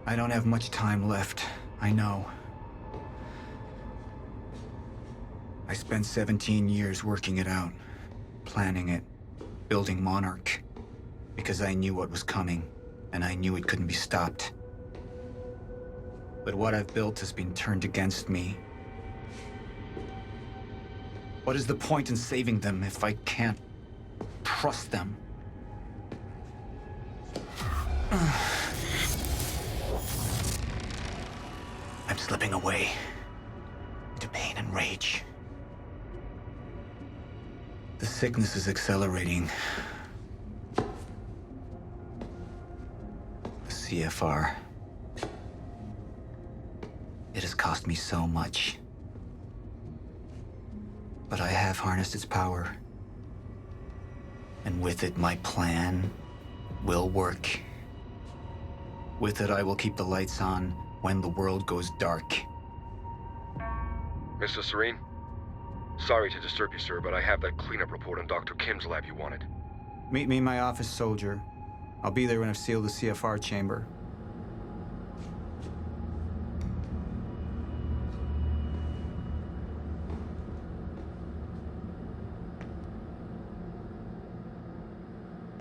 I don't have much time left, I know. I spent 17 years working it out, planning it, building Monarch, because I knew what was coming, and I knew it couldn't be stopped. But what I've built has been turned against me. What is the point in saving them if I can't trust them? I'm slipping away into pain and rage. The sickness is accelerating. The CFR. It has cost me so much. But I have harnessed its power. And with it, my plan will work. With it, I will keep the lights on when the world goes dark. Mr. Serene? Sorry to disturb you, sir, but I have that cleanup report on Dr. Kim's lab you wanted. Meet me in my office, soldier. I'll be there when I've sealed the CFR chamber.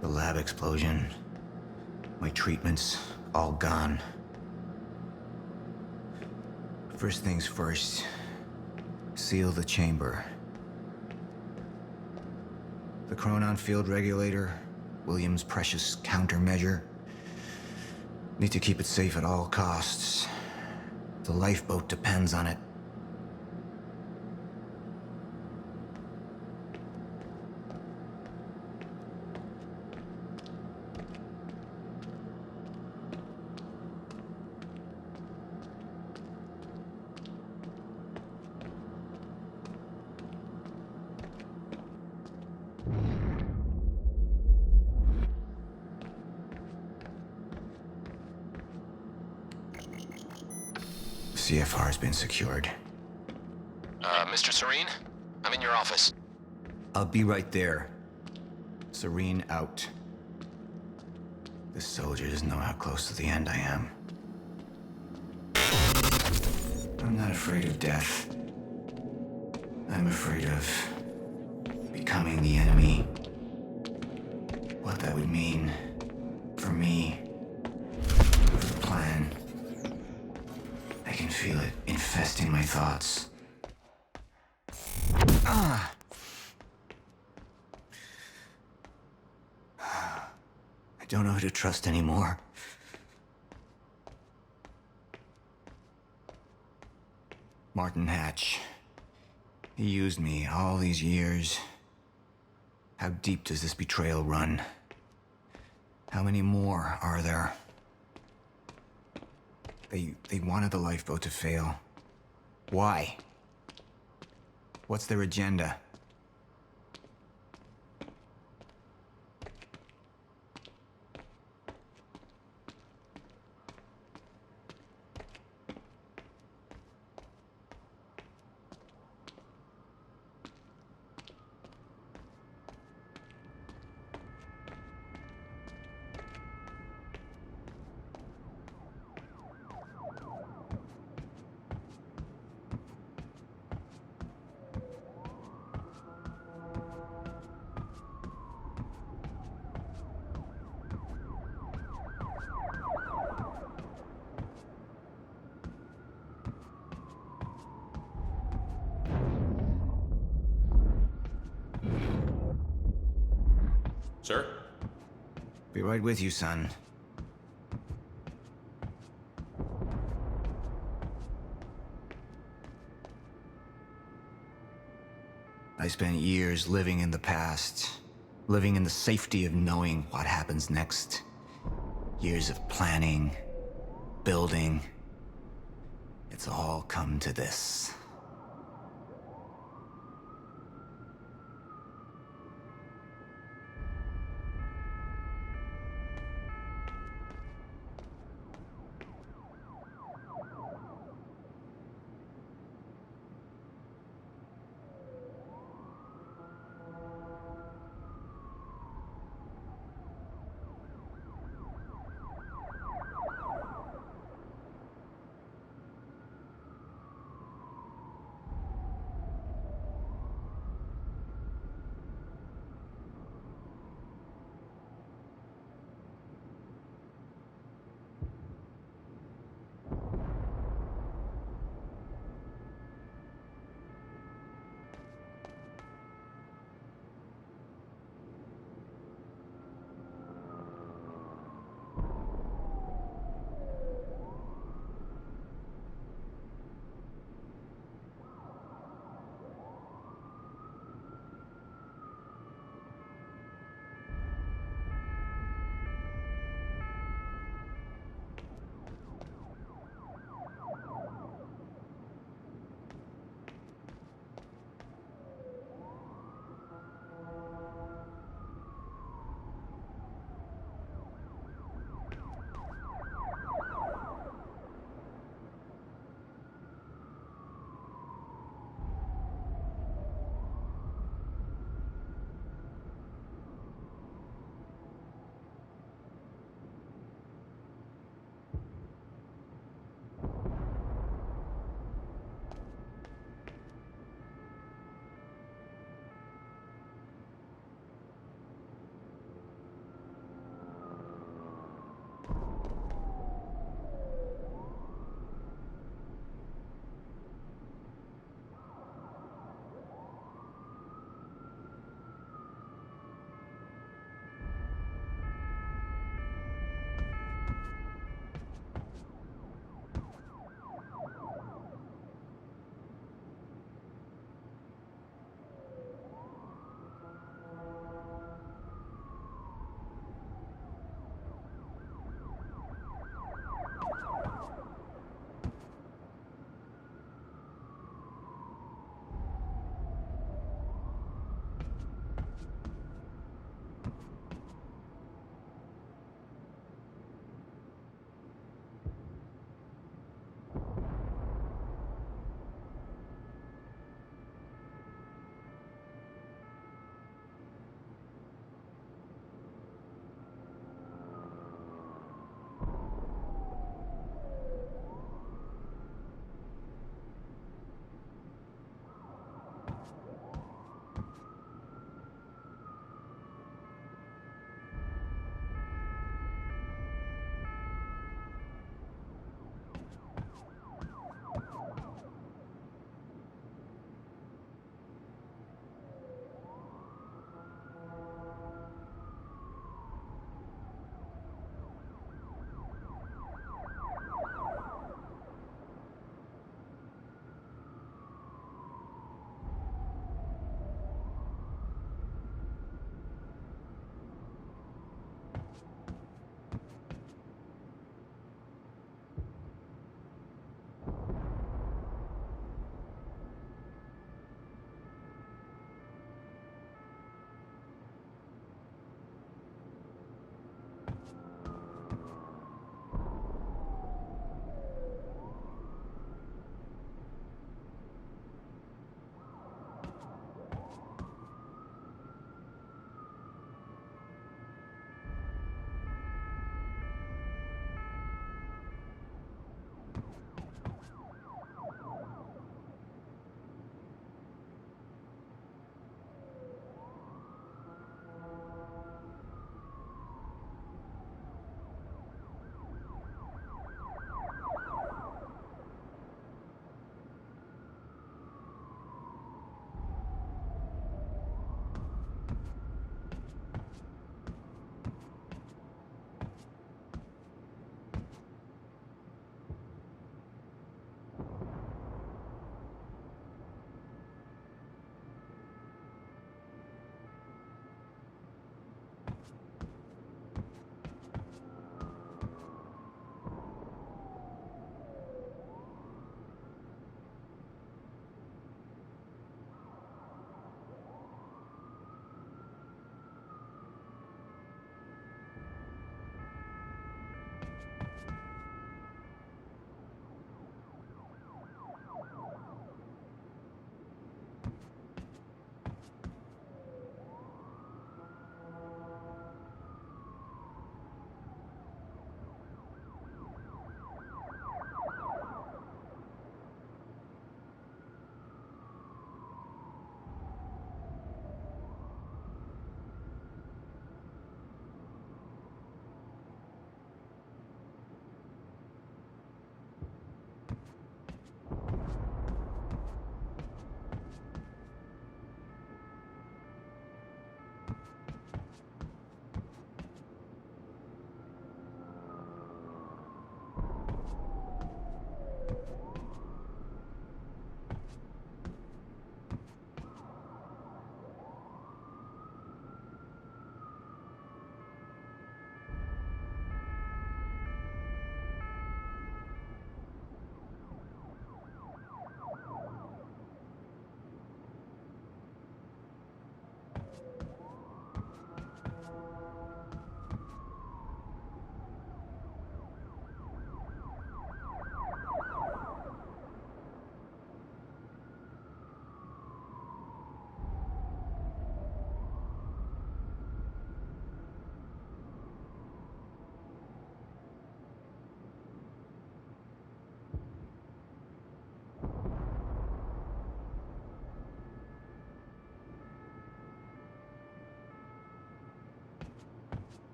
The lab explosion. My treatments, all gone. First things first. Seal the chamber. The chronon field regulator, William's precious countermeasure. Need to keep it safe at all costs. The lifeboat depends on it. CFR's been secured. Mr. Serene? I'm in your office. I'll be right there. Serene out. This soldier doesn't know how close to the end I am. I'm not afraid of death. I'm afraid of becoming the enemy. What that would mean for me, for the plan. I can feel it infesting my thoughts. I don't know who to trust anymore. Martin Hatch. He used me all these years. How deep does this betrayal run? How many more are there? They wanted the lifeboat to fail. Why? What's their agenda? Sir? Be right with you, son. I spent years living in the past, living in the safety of knowing what happens next. Years of planning, building. It's all come to this.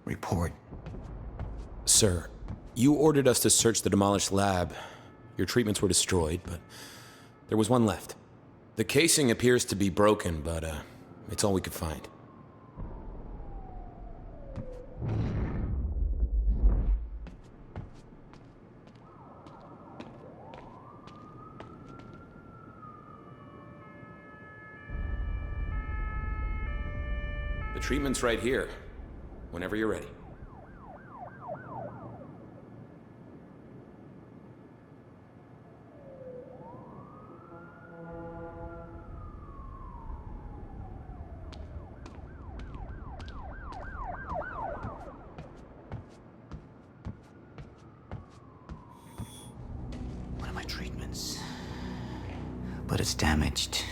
Report. Sir, you ordered us to search the demolished lab. Your treatments were destroyed, but there was one left. The casing appears to be broken, but it's all we could find. The treatment's right here, whenever you're ready. One of my treatments. But it's damaged.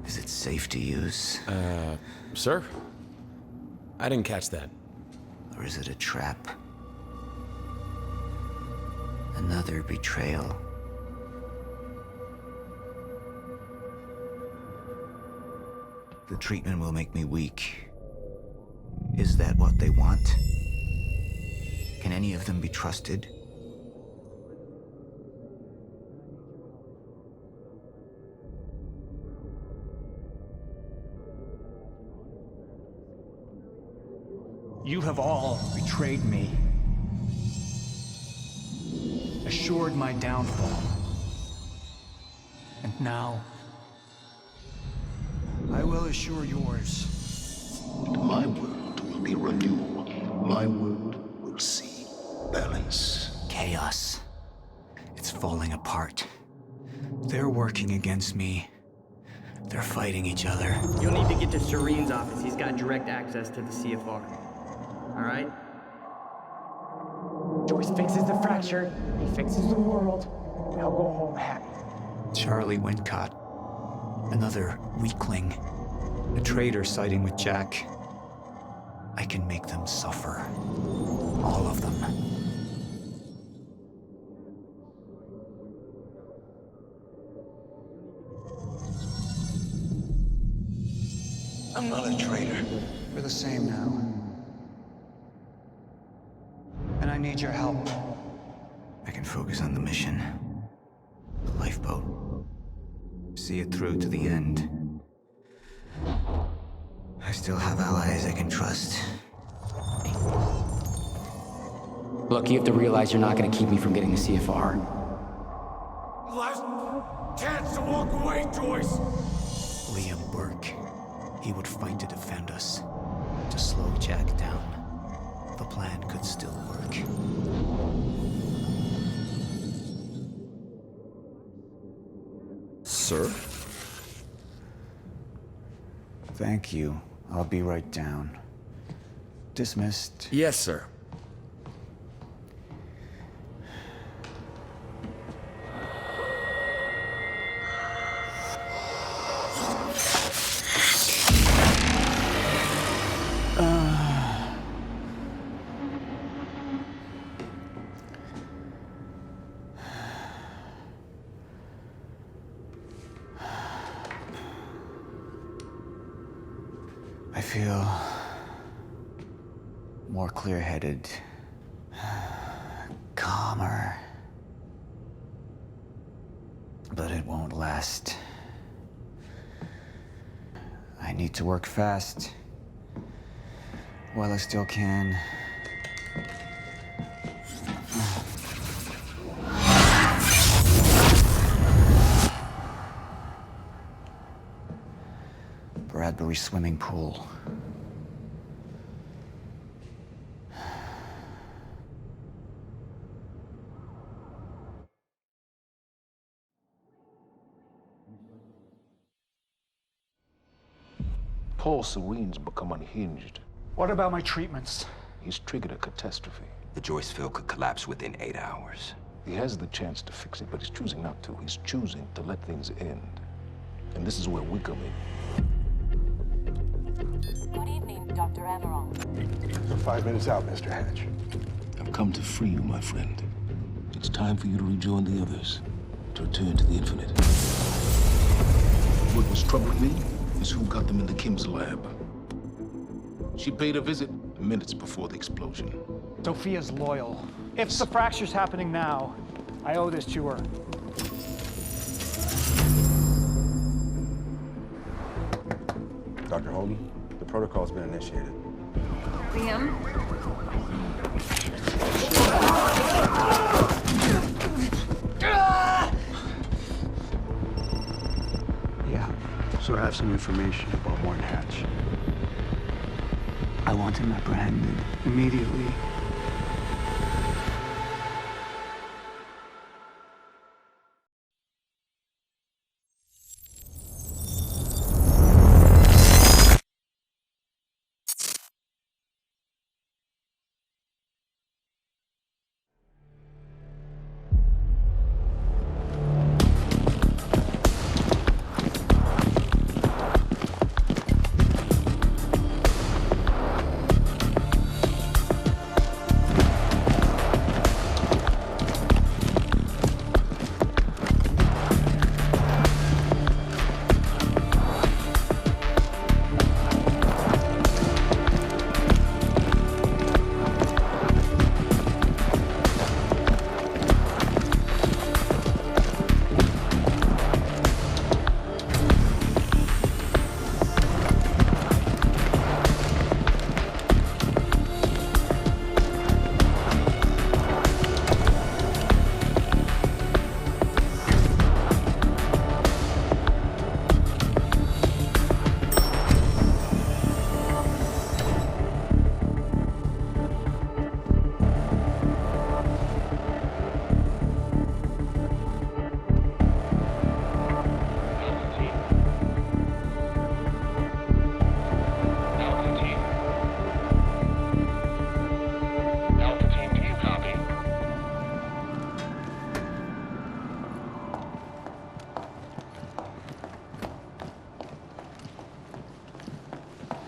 Is it safe to use? Sir? I didn't catch that. Or is it a trap? Another betrayal. The treatment will make me weak. Is that what they want? Can any of them be trusted? You have all betrayed me, assured my downfall. And now, I will assure yours. My world will be renewal. My world will see balance. Chaos. It's falling apart. They're working against me. They're fighting each other. You'll need to get to Serene's office. He's got direct access to the CFR. All right? Joyce fixes the fracture, he fixes the world, and I'll go home happy. Charlie Wincott. Another weakling. A traitor siding with Jack. I can make them suffer. All of them. I'm not a traitor. We're the same now. And I need your help. I can focus on the mission. The lifeboat. See it through to the end. I still have allies I can trust. Look, you have to realize you're not gonna keep me from getting the CFR. Last chance to walk away, Joyce! Liam Burke. He would fight to defend us. To slow Jack down. The plan could still work. Sir? Thank you. I'll be right down. Dismissed. Yes, sir. I feel more clear-headed, calmer. But it won't last. I need to work fast while I still can. Bradbury swimming pool. Paul Serene's become unhinged. What about my treatments? He's triggered a catastrophe. The Joyce field could collapse within 8 hours. He has the chance to fix it, but he's choosing not to. He's choosing to let things end. And this is where we come in. Good evening, Dr. Amaral. You're 5 minutes out, Mr. Hatch. I've come to free you, my friend. It's time for you to rejoin the others, to return to the infinite. What was troubling me is who got them in the Kim's lab. She paid a visit minutes before the explosion. Sophia's loyal. If the fracture's happening now, I owe this to her. Dr. Holden, the protocol's been initiated. Liam? Yeah, so I have some information about Warren Hatch. I want him apprehended immediately.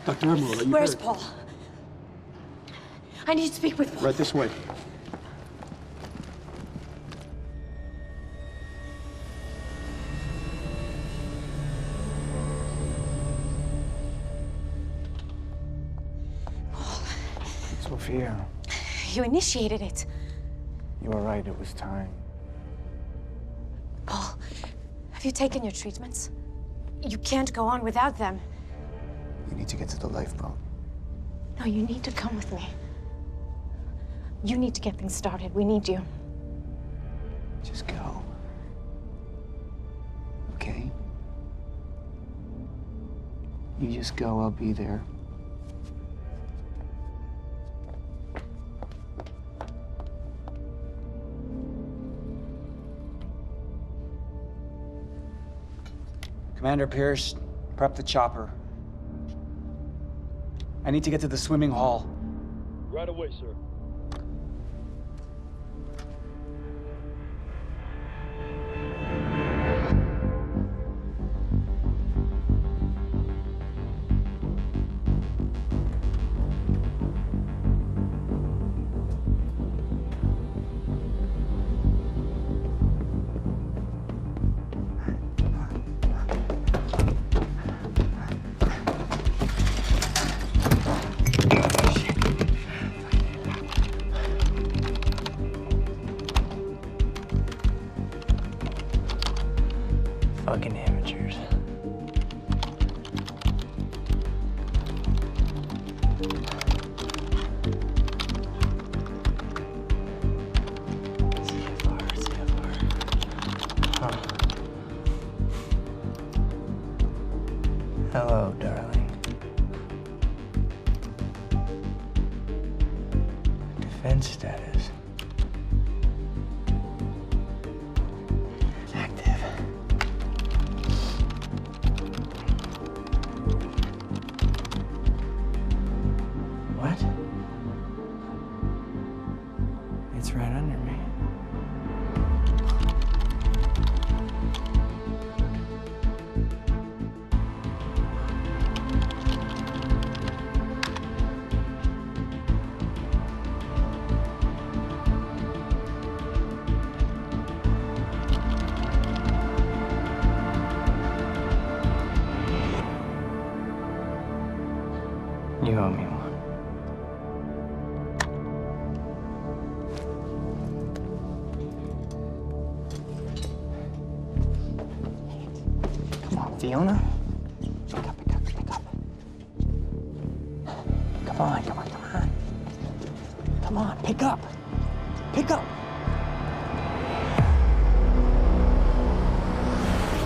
Dr. Emerald, are you Where's hurt? Paul? I need to speak with Paul. Right this way. Sophia, You initiated it. you were right, it was time. Paul, have you taken your treatments? You can't go on without them. You need to get to the lifeboat. No, you need to come with me. You need to get things started. We need you. Just go. Okay? You just go, I'll be there. Commander Pierce, prep the chopper. I need to get to the swimming hall. Right away, sir. Fucking amateurs. Hello, darling. Defense status. Active. What? It's right under me. Fiona? Pick up, pick up, pick up. Come on, come on, come on. Come on, pick up. Pick up.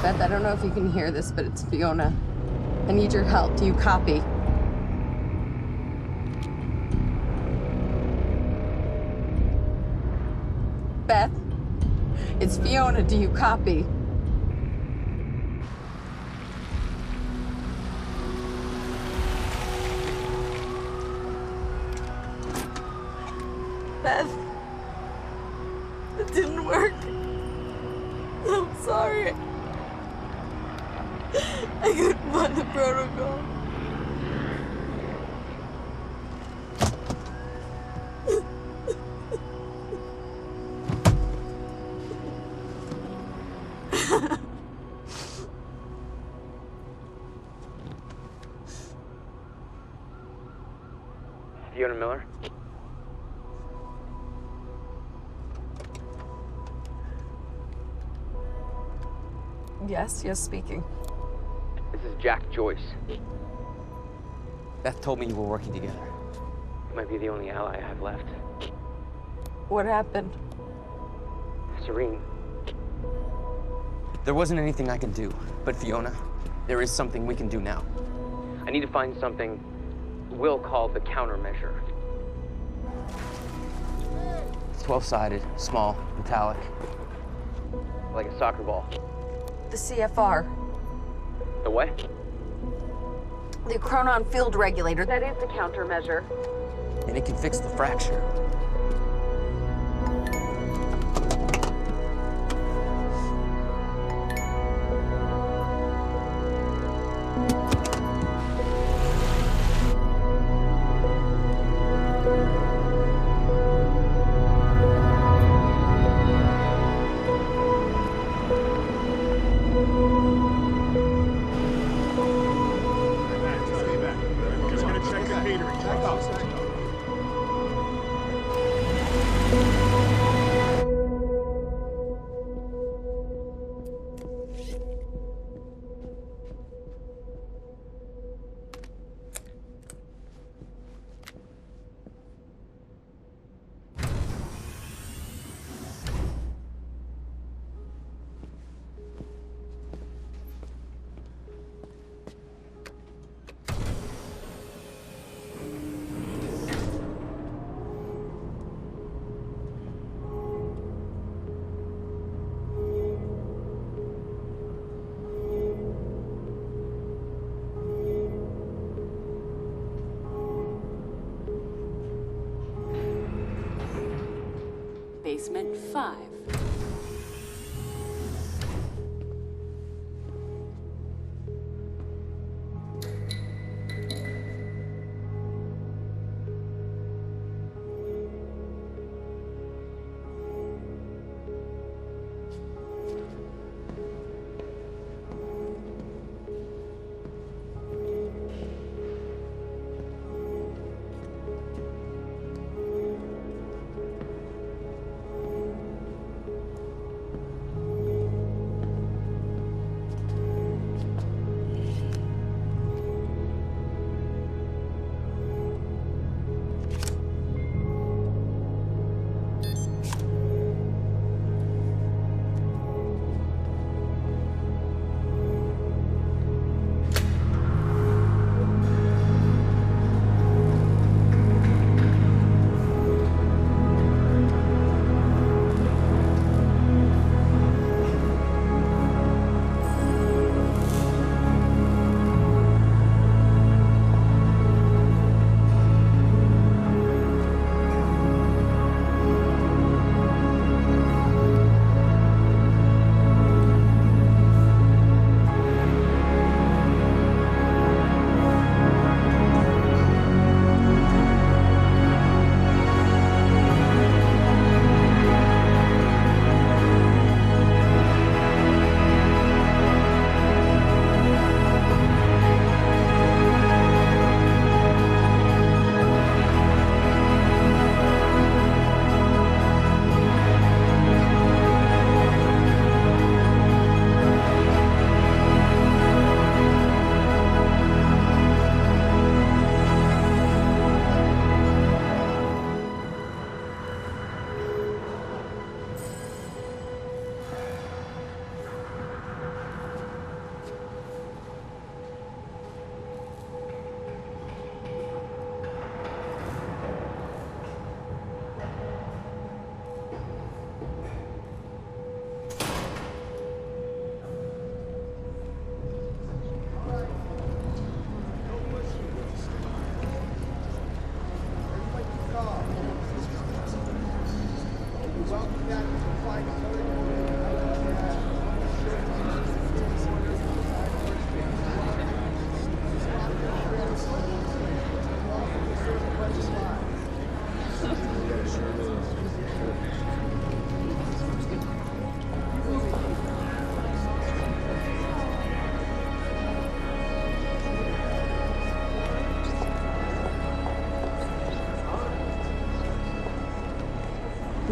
Beth, I don't know if you can hear this, but it's Fiona. I need your help. Do you copy? Beth, it's Fiona. Do you copy? Beth, it didn't work. I'm sorry. I couldn't find the protocol. Fiona Miller? Yes, speaking. This is Jack Joyce. Beth told me you were working together. You might be the only ally I have left. What happened? Serene. There wasn't anything I could do, but Fiona, there is something we can do now. I need to find something Will called the countermeasure. It's 12-sided, small, metallic, like a soccer ball. The CFR. The what? The chronon field regulator. That is the countermeasure. And it can fix the fracture. Basement 5.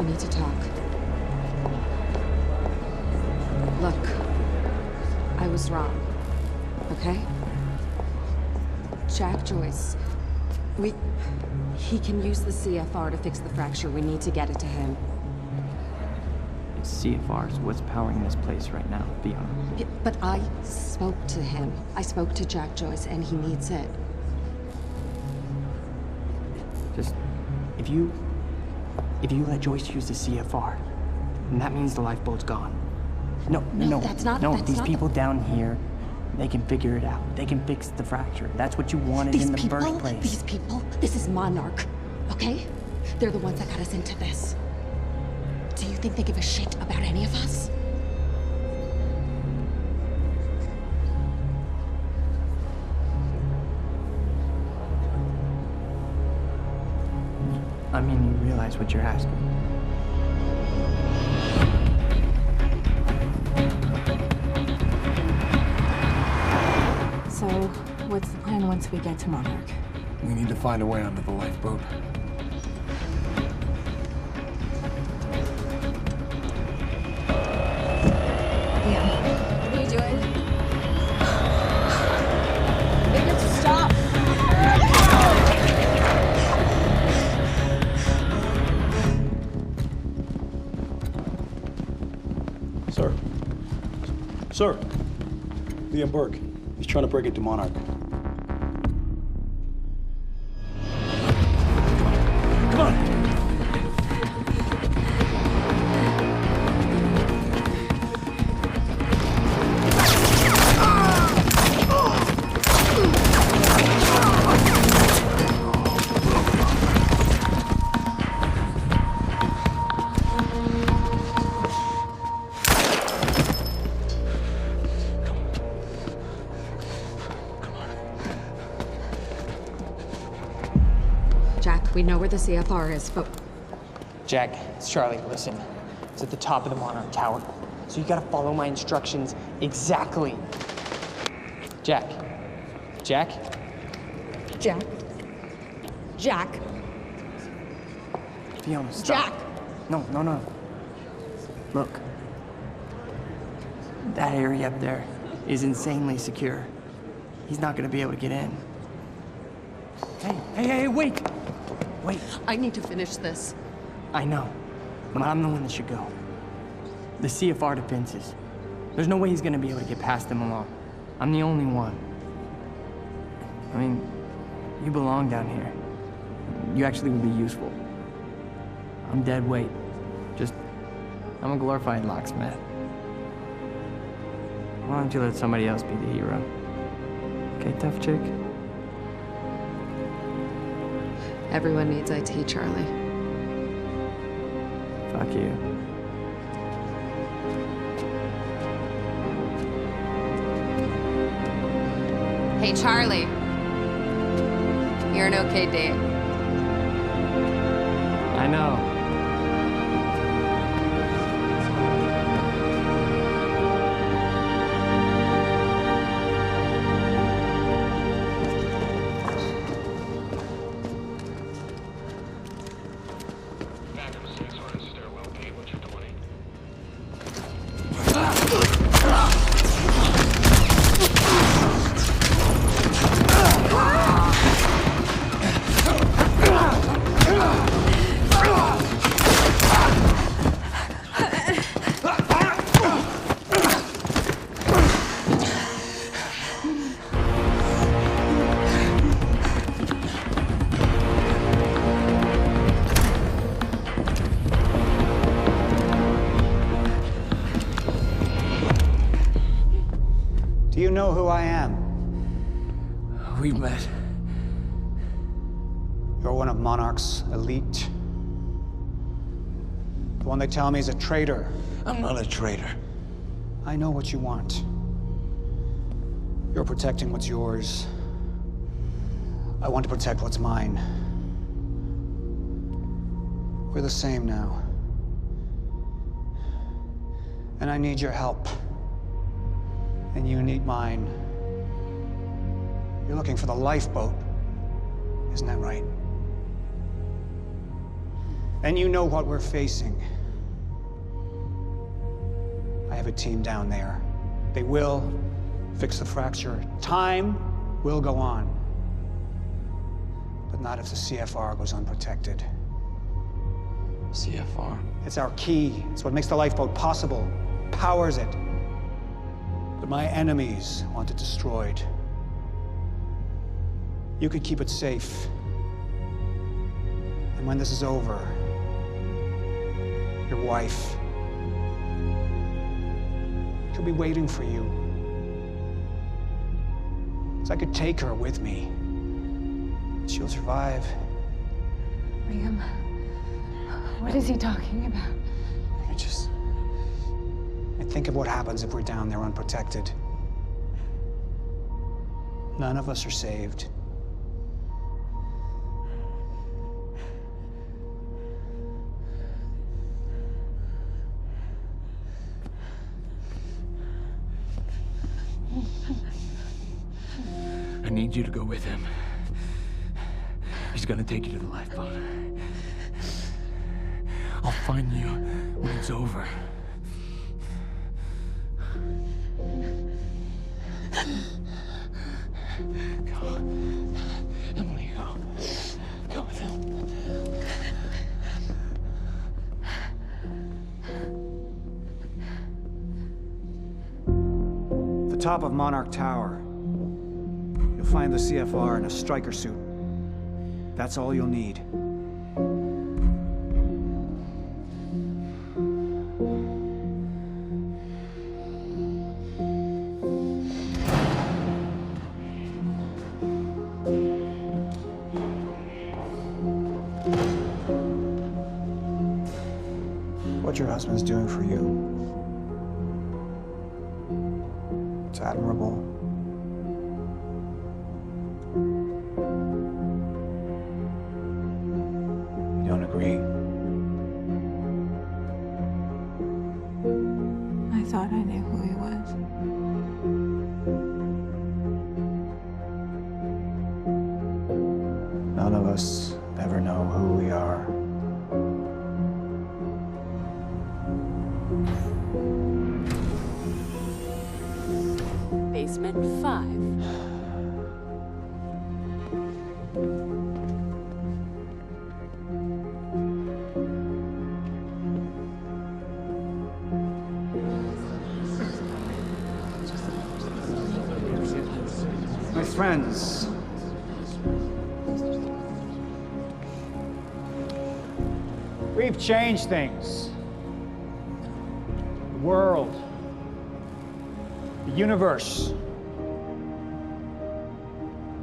We need to talk. Look, I was wrong, okay? Jack Joyce, he can use the CFR to fix the fracture. We need to get it to him. CFR is what's powering this place right now, Fiona. Yeah, but I spoke to him. I spoke to Jack Joyce, and he needs it. Just, if you let Joyce use the CFR, then that means the lifeboat's gone. No, that's not. No, that's these not people down here, they can figure it out. They can fix the fracture. That's what you wanted in the first place. These people, this is Monarch, okay? They're the ones that got us into this. Do you think they give a shit about any of us? I mean, you realize what you're asking. So, what's the plan once we get to Monarch? We need to find a way onto the lifeboat. What are you doing? You have to stop! Sir. Liam Burke. He's trying to break into Monarch. Come on! We know where the CFR is, but... Jack, it's Charlie. Listen, it's at the top of the Monarch Tower. So you gotta follow my instructions exactly. Jack. Jack? Jack? Jack? Fiona, stop. Jack! No. Look. That area up there is insanely secure. He's not gonna be able to get in. Hey, wait! Wait. I need to finish this. I know, but I'm the one that should go. The CFR defenses. There's no way he's gonna be able to get past them alone. I'm the only one. I mean, you belong down here. You actually would be useful. I'm dead weight. I'm a glorified locksmith. Why don't you let somebody else be the hero? Okay, tough chick? Everyone needs IT, Charlie. Fuck you. Hey, Charlie. You're an okay date. I know. Do you know who I am? We've met. You're one of Monarch's elite. The one they tell me is a traitor. I'm not a traitor. I know what you want. You're protecting what's yours. I want to protect what's mine. We're the same now. And I need your help. And you need mine. You're looking for the lifeboat. Isn't that right? then you know what we're facing. I have a team down there. They will fix the fracture. Time will go on. But not if the CFR goes unprotected. CFR? It's our key. It's what makes the lifeboat possible, powers it. But my enemies want it destroyed. You could keep it safe. And when this is over, your wife, she'll be waiting for you. So I could take her with me. She'll survive. Liam, what is he talking about? I think of what happens if we're down there unprotected. None of us are saved. I need you to go with him. He's gonna take you to the lifeboat. I'll find you when it's over. Go. Emily, go. Go with him. The top of Monarch Tower. You'll find the CFR in a striker suit. That's all you'll need. What your husband's doing for you, it's admirable. You don't agree? I thought I knew who he was. None of us ever know who we are. Basement 5. My friends, we've changed things. The world, the universe.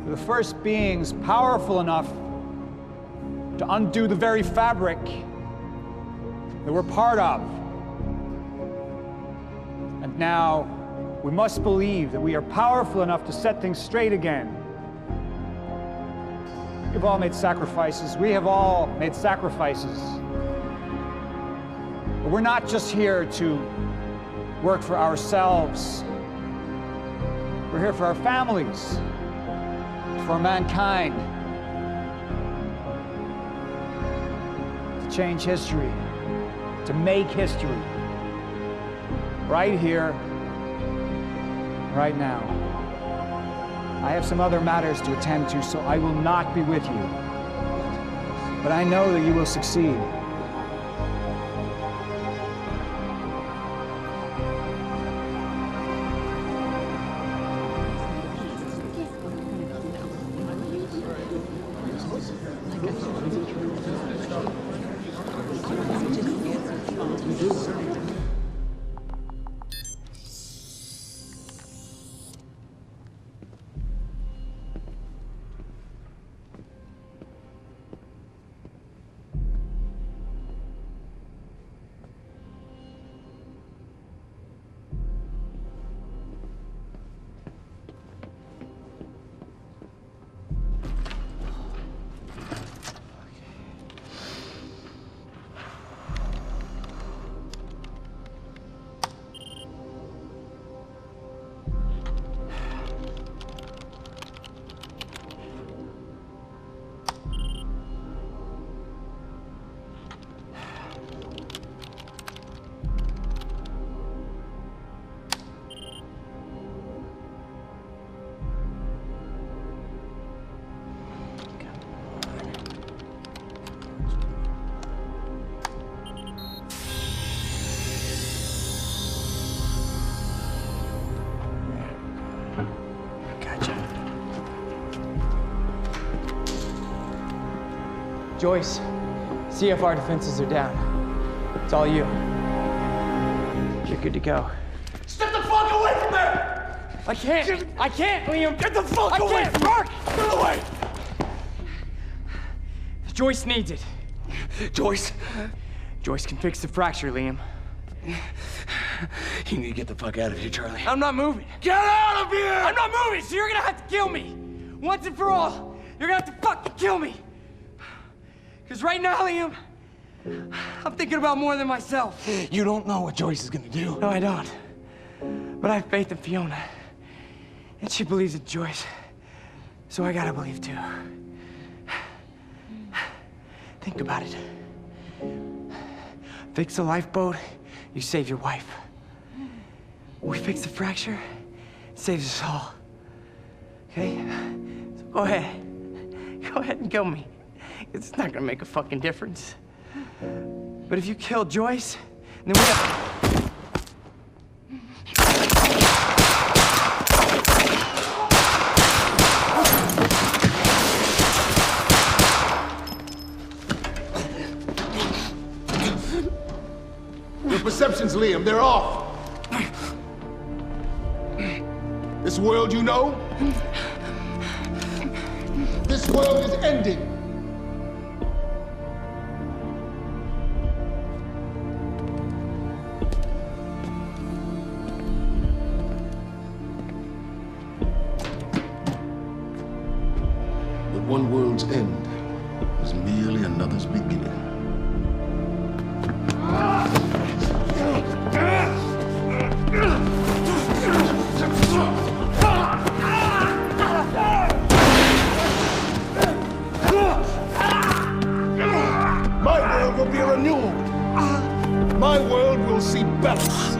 We're the first beings powerful enough to undo the very fabric that we're part of. And now, we must believe that we are powerful enough to set things straight again. We've all made sacrifices. We have all made sacrifices. But we're not just here to work for ourselves. We're here for our families, for mankind, to change history, to make history, right here, right now. I have some other matters to attend to, so I will not be with you. But I know that you will succeed. Joyce, CFR defenses are down. It's all you. You're good to go. Step the fuck away from there! I can't, Liam! Get the fuck away from Mark! Get away! Joyce needs it. Joyce? Joyce can fix the fracture, Liam. You need to get the fuck out of here, Charlie. I'm not moving. Get out of here! I'm not moving, so you're gonna have to kill me. Once and for all, you're gonna have to fucking kill me. Because right now, Liam, I'm thinking about more than myself. You don't know what Joyce is gonna do. No, I don't. But I have faith in Fiona. And she believes in Joyce. So I gotta believe too. Think about it. Fix the lifeboat, you save your wife. We fix the fracture, it saves us all. Okay? So go ahead. Go ahead and kill me. It's not gonna make a fucking difference. But if you kill Joyce, then we have... Your perceptions, Liam, they're off. This world you know, this world is ending. But one world's end is merely another's beginning. My world will be a renewal. My world will see balance.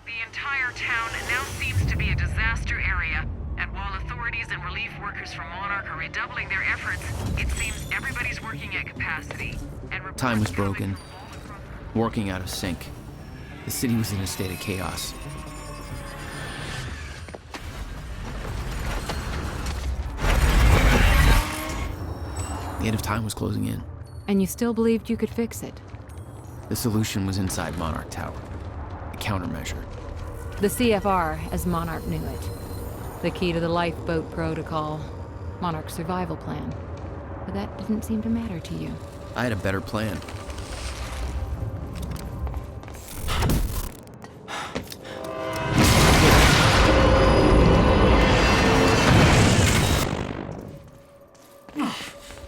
The entire town now seems to be a disaster area, and while authorities and relief workers from Monarch are redoubling their efforts, it seems everybody's working at capacity. And time was broken, working out of sync. The city was in a state of chaos. The end of time was closing in. And you still believed you could fix it? The solution was inside Monarch Tower. A countermeasure. The CFR, as Monarch knew it. The key to the lifeboat protocol. Monarch's survival plan. But that didn't seem to matter to you. I had a better plan.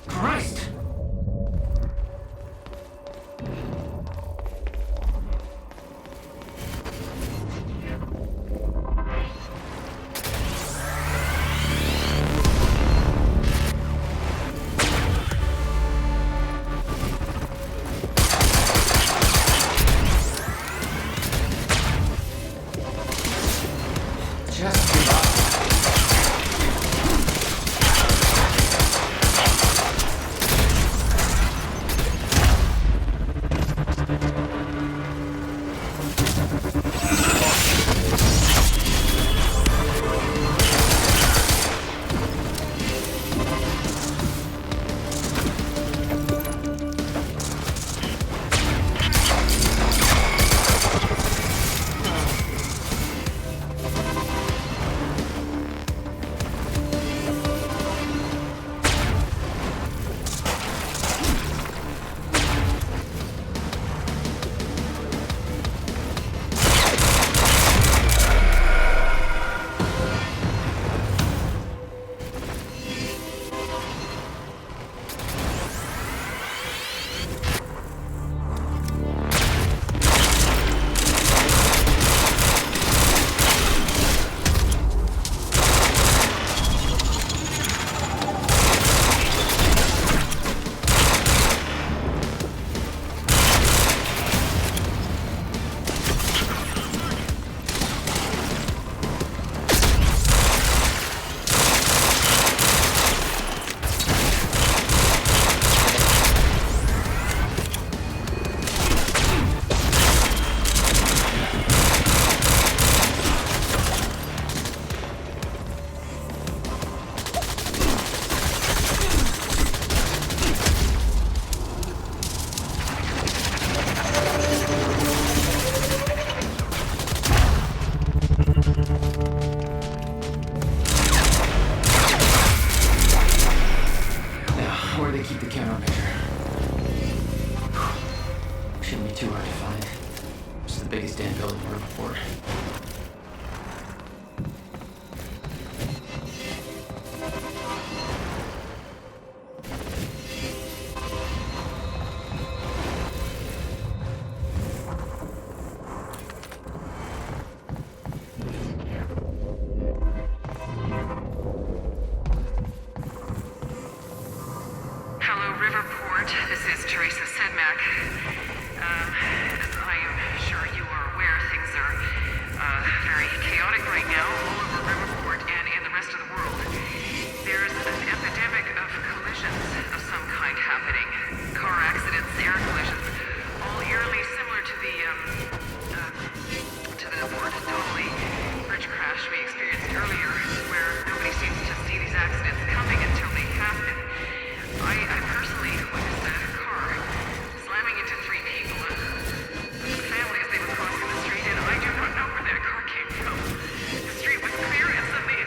Christ! early report. Hello, Riverport. This is Teresa Sedmak. As I am sure you are aware, things are very chaotic right now all over Riverport and in the rest of the world. There's an epidemic of collisions of some kind happening. Car accidents, air collisions, all eerily similar to the Port Donnelly bridge crash we experienced earlier, where nobody seems to see these accidents coming until they happen. I personally witnessed a car slamming into 3 people, a family as they were crossing the street, and I do not know where that car came from. The street was clear and suddenly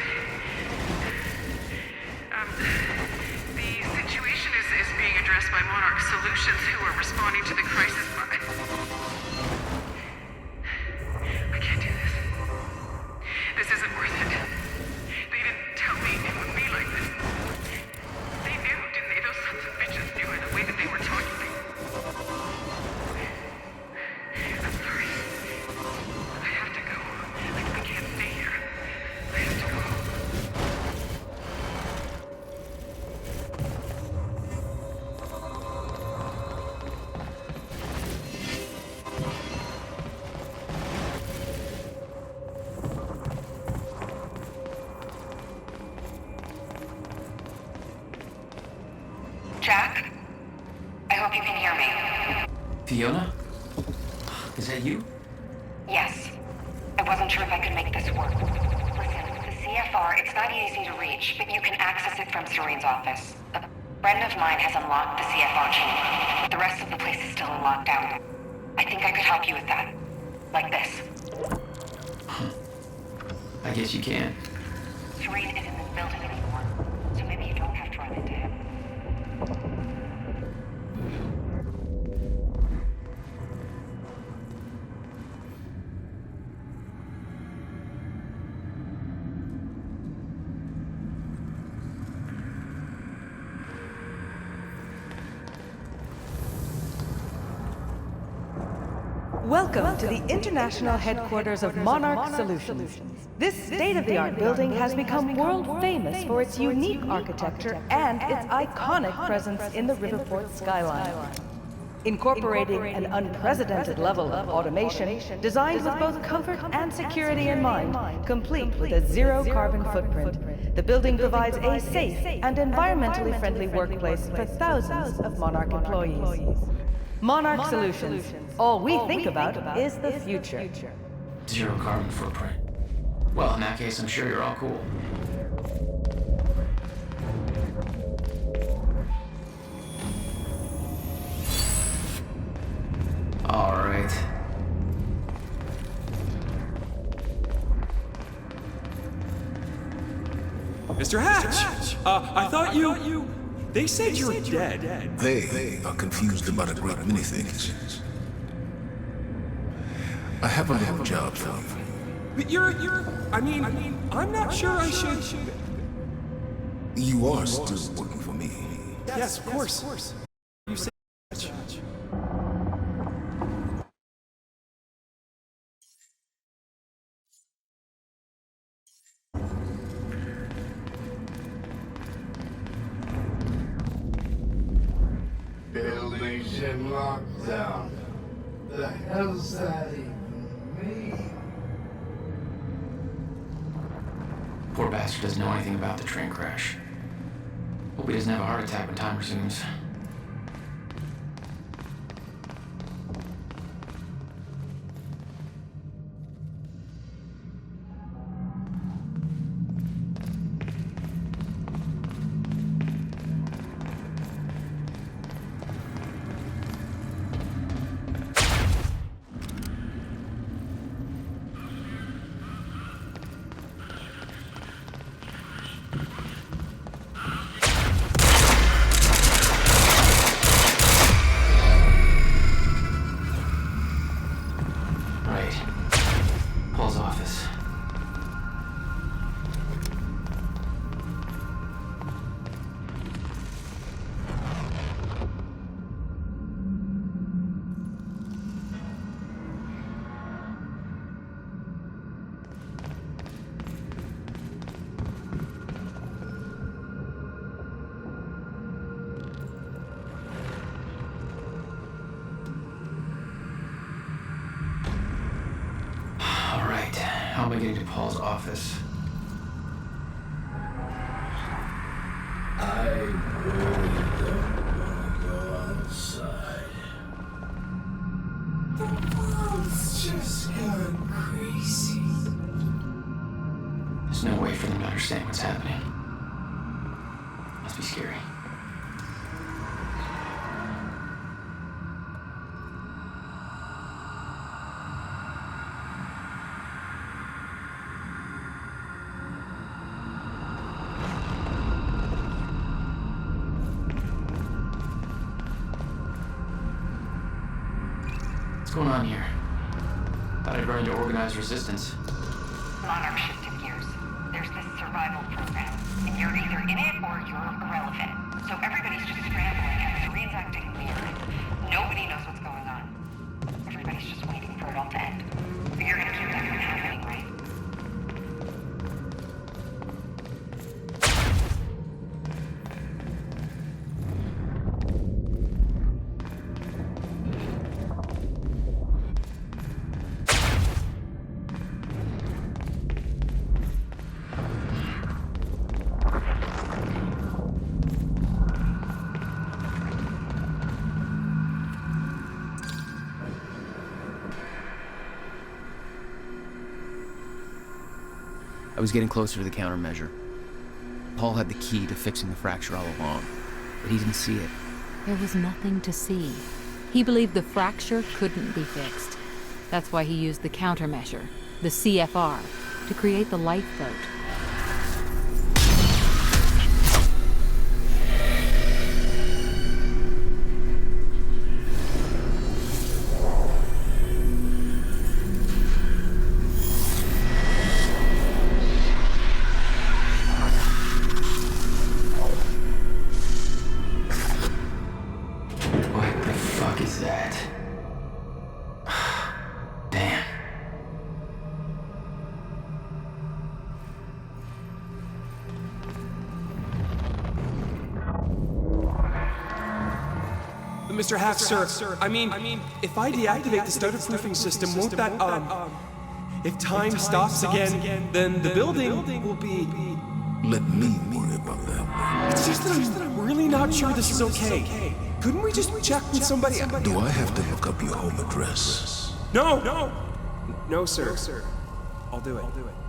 the situation is being addressed by Monarch Solutions, who are responding to the crisis by... I can't do this. This isn't worth it. They didn't tell me it would be like this. They knew, didn't they? Those sons of bitches knew in the way that they were talking. I'm sorry. I have to go. I can't stay here. I have to go. Jack? I hope you can hear me. Fiona? Is that you? Yes. I wasn't sure if I could make this work. Listen, the CFR, it's not easy to reach, but you can access it from Serene's office. A friend of mine has unlocked the CFR chamber, but the rest of the place is still in lockdown. I think I could help you with that. Like this. I guess you can. Serene isn't in this building anymore, so maybe you don't have to run into him. Welcome to the international headquarters of Monarch Solutions. This state-of-the-art building has become world-famous for its unique architecture and its iconic presence in the Riverport skyline. Incorporating an unprecedented level of automation designed with both comfort and security in mind, complete with a zero-carbon footprint, the building provides a safe and environmentally friendly workplace for thousands of Monarch employees. Monarch Solutions. All we think about is the future. Zero carbon footprint. Well, in that case, I'm sure you're all cool. All right. Mr. Hatch! I thought you... They said you're dead. They are confused about a great many things. I have a little job for you. But I mean, I'm not sure I should... You are still working for me. Yes, of course. You said... Buildings in lockdown. The hell's that even mean? Poor bastard doesn't know anything about the train crash. Hope he doesn't have a heart attack when time resumes. How am I getting to Paul's office? I really don't want to go outside. The world's just gone crazy. There's no way for them to understand what's happening. Must be scary. What's going on here? Thought I'd run into organized resistance. Monarch shifted gears. There's this survival program, and you're either in it or you're irrelevant. So everybody's just scrambling, and Serene's acting weird. Nobody knows what's going on. Everybody's just waiting for it all to end. But you're gonna keep that from happening, right? I was getting closer to the countermeasure. Paul had the key to fixing the fracture all along, but he didn't see it. There was nothing to see. He believed the fracture couldn't be fixed. That's why he used the countermeasure, the CFR, to create the lifeboat. Mr. Hack, sir, I mean, if I deactivate the stutter-proofing system, won't that, if time stops again, then the building will be... Let me worry about that. It's just that I'm really not sure this is okay. Couldn't we just check with somebody? Do I have to look up your home address? No, sir. I'll do it.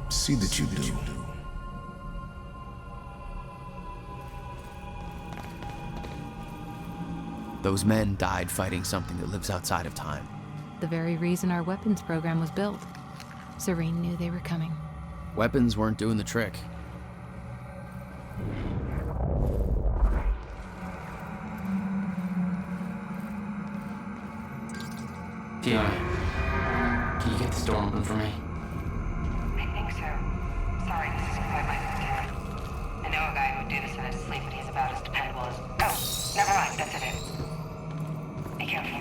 See that you do. Those men died fighting something that lives outside of time. The very reason our weapons program was built. Serene knew they were coming. Weapons weren't doing the trick. Fiona, can you get this door open for me? I think so. Sorry, this isn't quite my forte. I know a guy who would do this in his sleep, but he's about as dependable as... Oh, never mind, that's it. Be careful.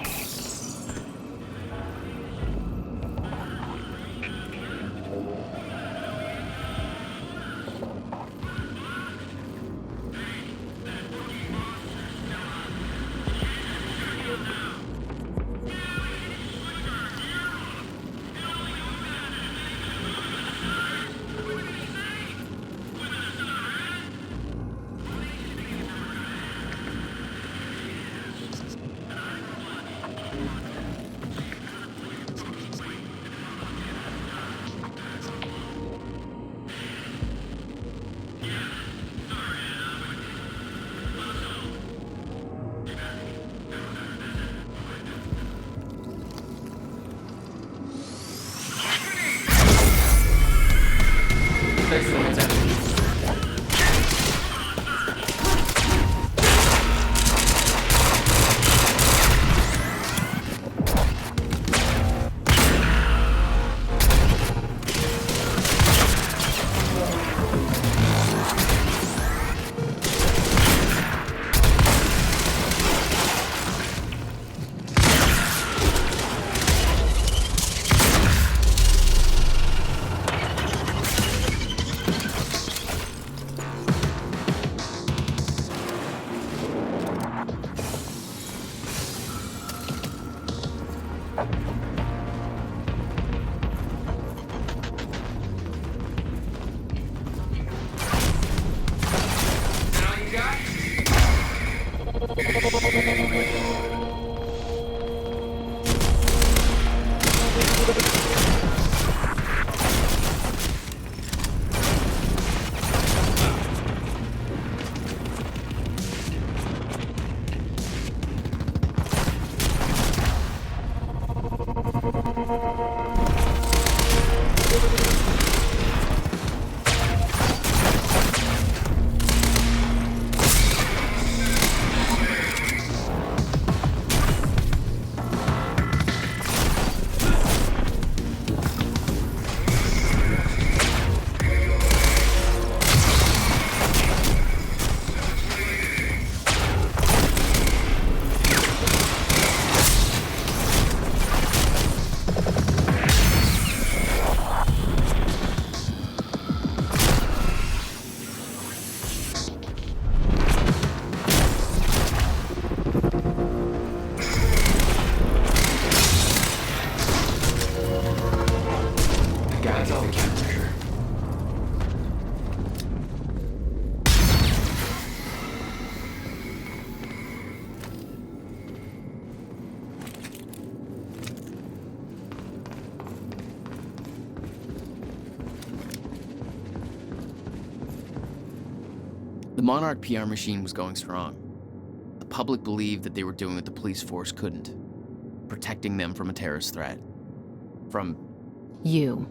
Gotta get the countermeasure. The Monarch PR machine was going strong. The public believed that they were doing what the police force couldn't. Protecting them from a terrorist threat. From... you.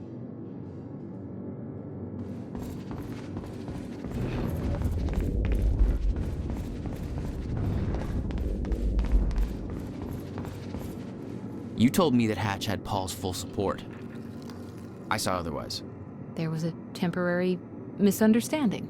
You told me that Hatch had Paul's full support. I saw otherwise. There was a temporary misunderstanding.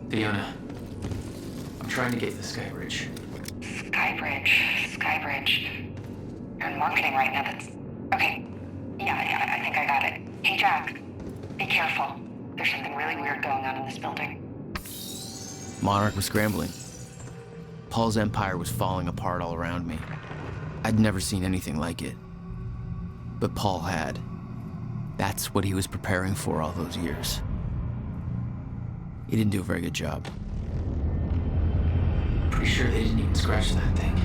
Fiona, I'm trying to get to the Skybridge. Skybridge. You're in marketing right now, that's... Okay. Yeah, I think I got it. Hey, Jack. Be careful. There's something really weird going on in this building. Monarch was scrambling. Paul's empire was falling apart all around me. I'd never seen anything like it. But Paul had. That's what he was preparing for all those years. He didn't do a very good job. Pretty sure they didn't even scratch that thing.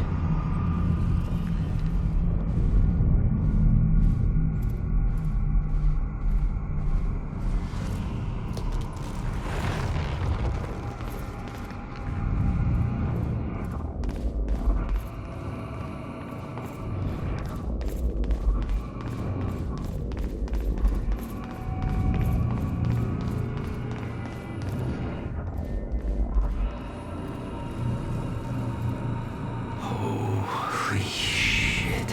Holy shit.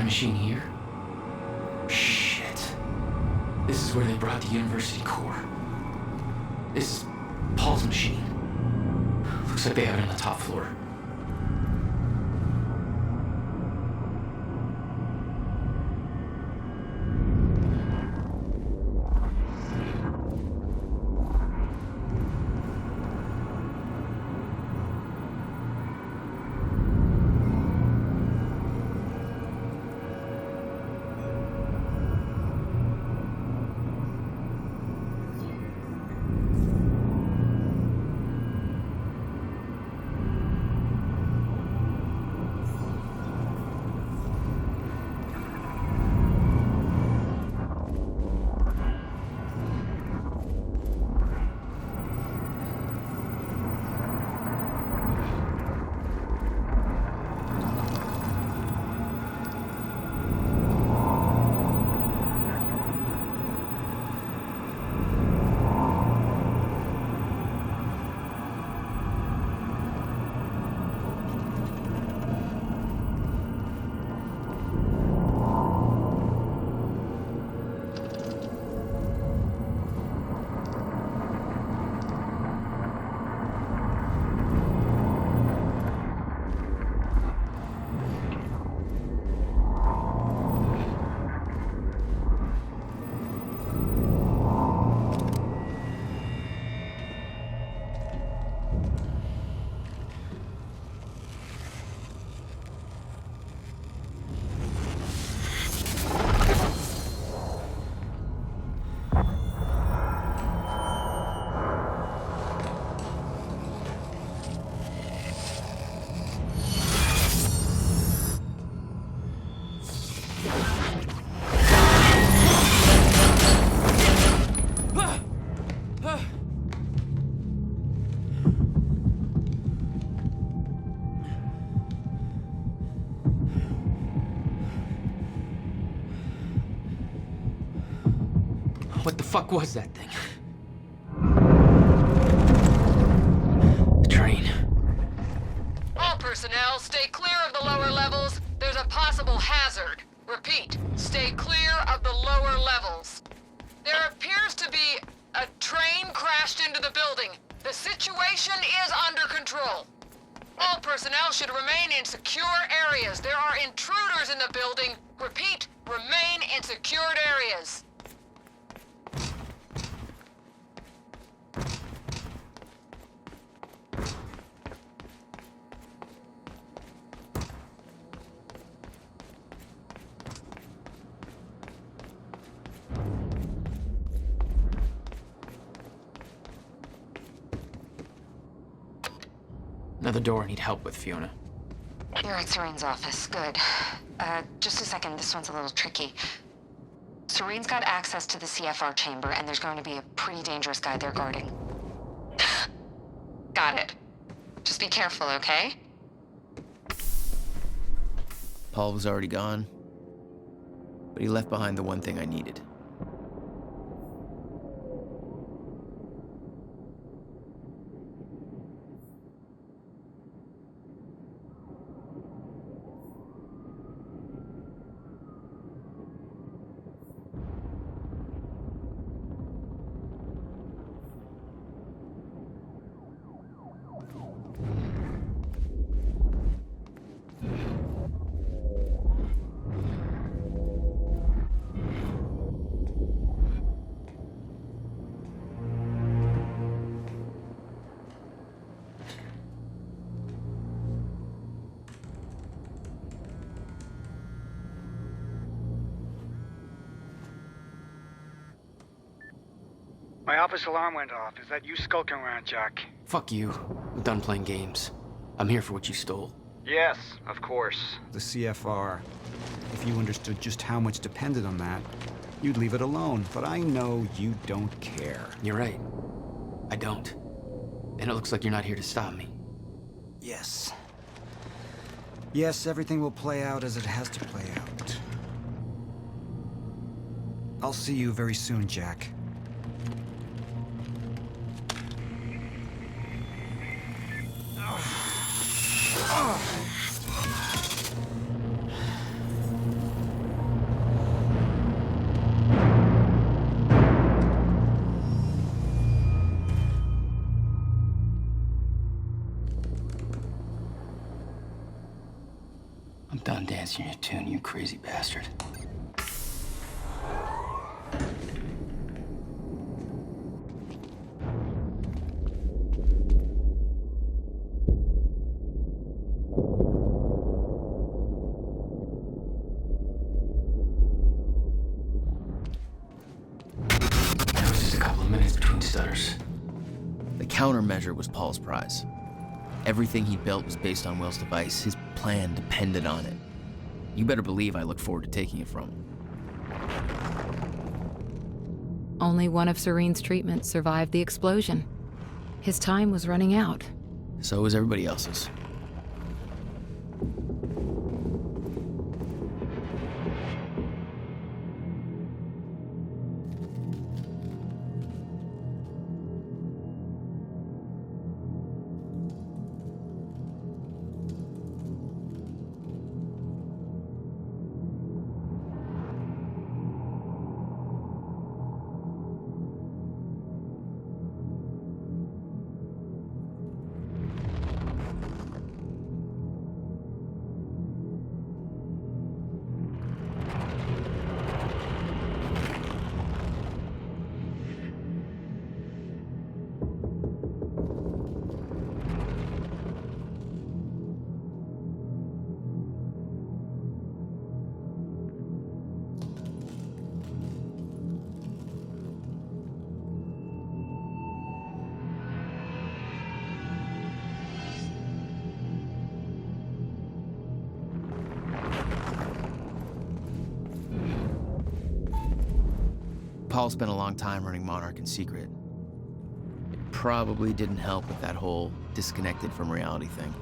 Machine here? Shit. This is where they brought the university core. This is Paul's machine. Looks like they have it on the top floor. What the fuck was that thing? The train. All personnel, stay clear of the lower levels. There's a possible hazard. Repeat, stay clear of the lower levels. There appears to be a train crashed into the building. The situation is under control. All personnel should remain in secure areas. There are intruders in the building. Repeat, remain in secured areas. Another door I need help with, Fiona. You're at Serene's office. Good. Just a second. This one's a little tricky. Serene's got access to the CFR chamber, and there's going to be a pretty dangerous guy there guarding. Got it. Just be careful, okay? Paul was already gone, but he left behind the one thing I needed. My office alarm went off. Is that you skulking around, Jack? Fuck you. I'm done playing games. I'm here for what you stole. Yes, of course. The CFR. If you understood just how much depended on that, you'd leave it alone. But I know you don't care. You're right. I don't. And it looks like you're not here to stop me. Yes. Yes, everything will play out as it has to play out. I'll see you very soon, Jack. I'm done dancing your tune, you crazy bastard. The countermeasure was Paul's prize. Everything he built was based on Will's device. His plan depended on it. You better believe I look forward to taking it from him. Only one of Serene's treatments survived the explosion. His time was running out. So was everybody else's. Paul spent a long time running Monarch in secret. It probably didn't help with that whole disconnected from reality thing.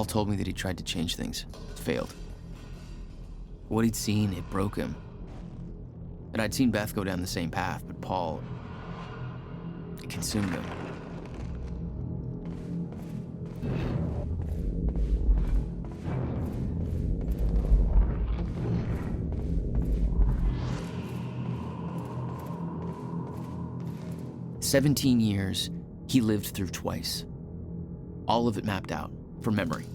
Paul told me that he tried to change things. Failed. What he'd seen, it broke him. And I'd seen Beth go down the same path, but Paul, it consumed him. "17 years, he lived through twice. All of it mapped out, from memory.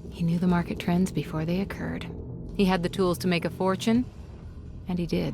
He knew the market trends before they occurred. He had the tools to make a fortune, and he did.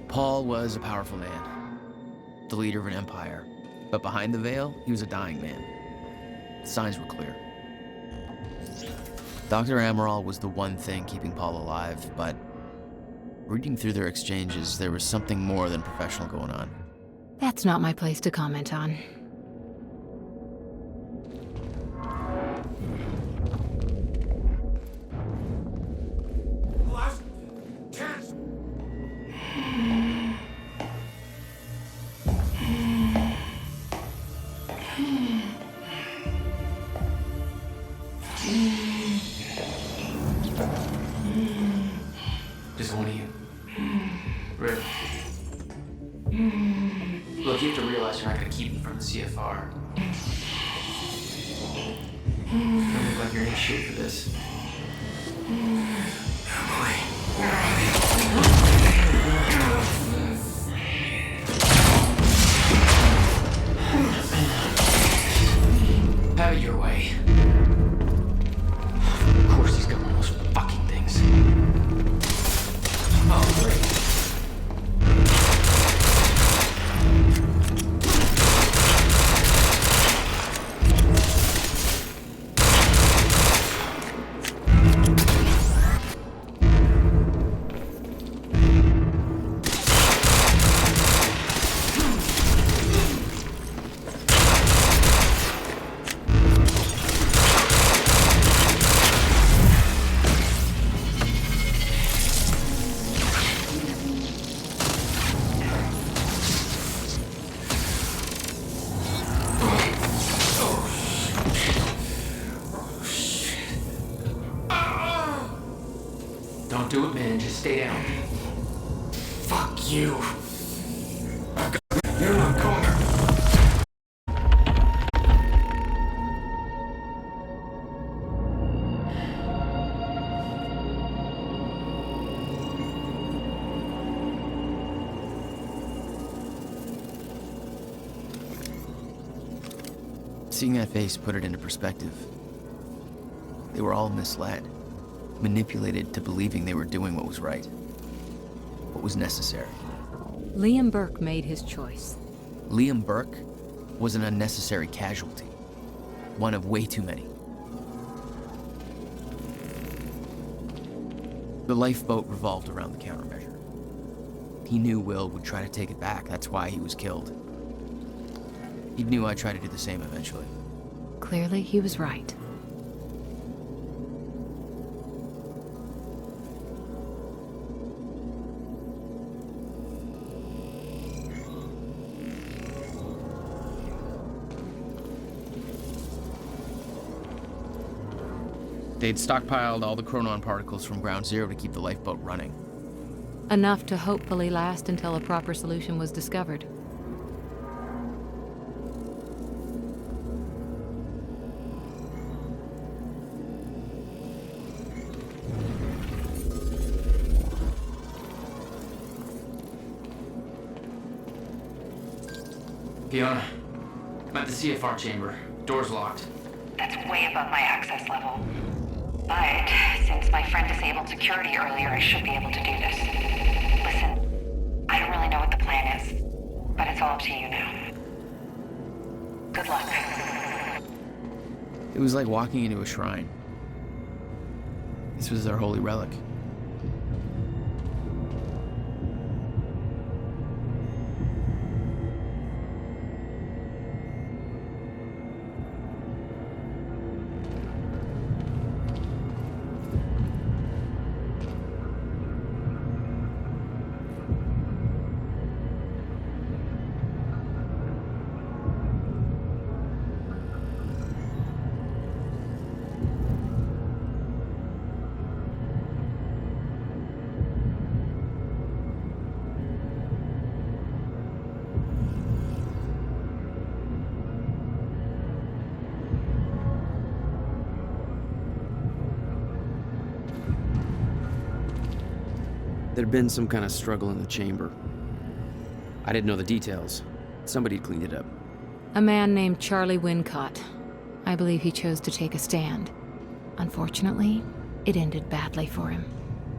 Paul was a powerful man, the leader of an empire, but behind the veil, he was a dying man. The signs were clear. Dr. Amaral was the one thing keeping Paul alive, but reading through their exchanges, there was something more than professional going on. That's not my place to comment on. Just one of you. Rick. Look, you have to realize you're not going to keep me from the CFR. You don't look like you're in shape for this. Have it your way. Of course he's got one of those fucking things. Oh, great. Don't do it, man. Just stay down. Fuck you. You're not going. Seeing that face put it into perspective. They were all misled, manipulated to believing they were doing what was right, what was necessary. Liam Burke made his choice. Liam Burke was an unnecessary casualty, one of way too many. The lifeboat revolved around the countermeasure. He knew Will would try to take it back, that's why he was killed. He knew I'd try to do the same eventually. Clearly, he was right. They'd stockpiled all the chronon particles from Ground Zero to keep the lifeboat running. Enough to hopefully last until a proper solution was discovered. Fiona, I'm at the CFR chamber. Door's locked. That's way above my access level. But since my friend disabled security earlier, I should be able to do this. Listen, I don't really know what the plan is, but it's all up to you now. Good luck. It was like walking into a shrine. This was their holy relic. There'd been some kind of struggle in the chamber. I didn't know the details. Somebody cleaned it up. A man named Charlie Wincott. I believe he chose to take a stand. Unfortunately, it ended badly for him.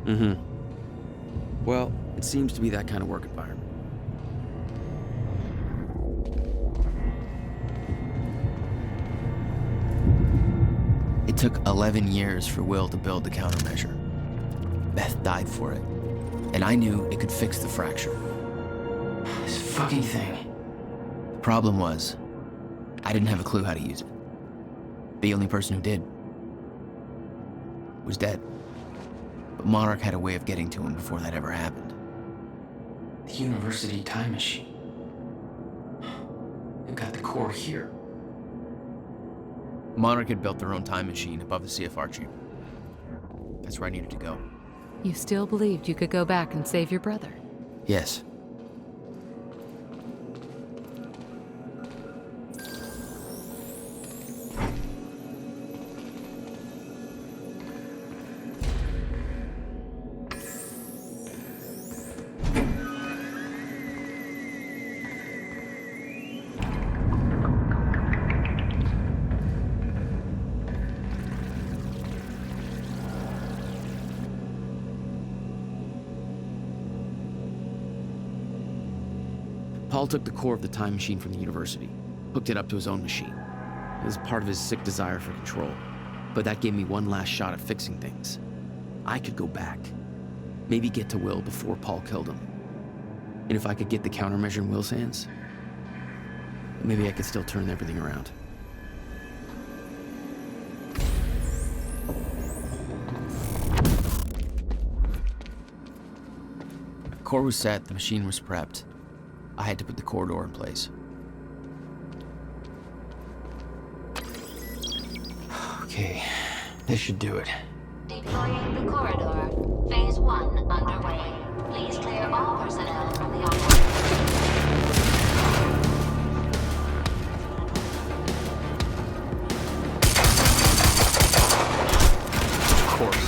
Mm-hmm. Well, it seems to be that kind of work environment. It took 11 years for Will to build the countermeasure. Beth died for it. And I knew it could fix the fracture. This fucking thing. The problem was, I didn't have a clue how to use it. The only person who did was dead. But Monarch had a way of getting to him before that ever happened. The university time machine. They've got the core here. Monarch had built their own time machine above the CFR chamber. That's where I needed to go. You still believed you could go back and save your brother? Yes. Paul took the core of the time machine from the university, hooked it up to his own machine. It was part of his sick desire for control, but that gave me one last shot at fixing things. I could go back, maybe get to Will before Paul killed him. And if I could get the countermeasure in Will's hands, maybe I could still turn everything around. The core was set, the machine was prepped. I had to put the corridor in place. Okay, this should do it. Deploying the corridor. Phase 1 underway. Please clear all personnel from the operation. Of course.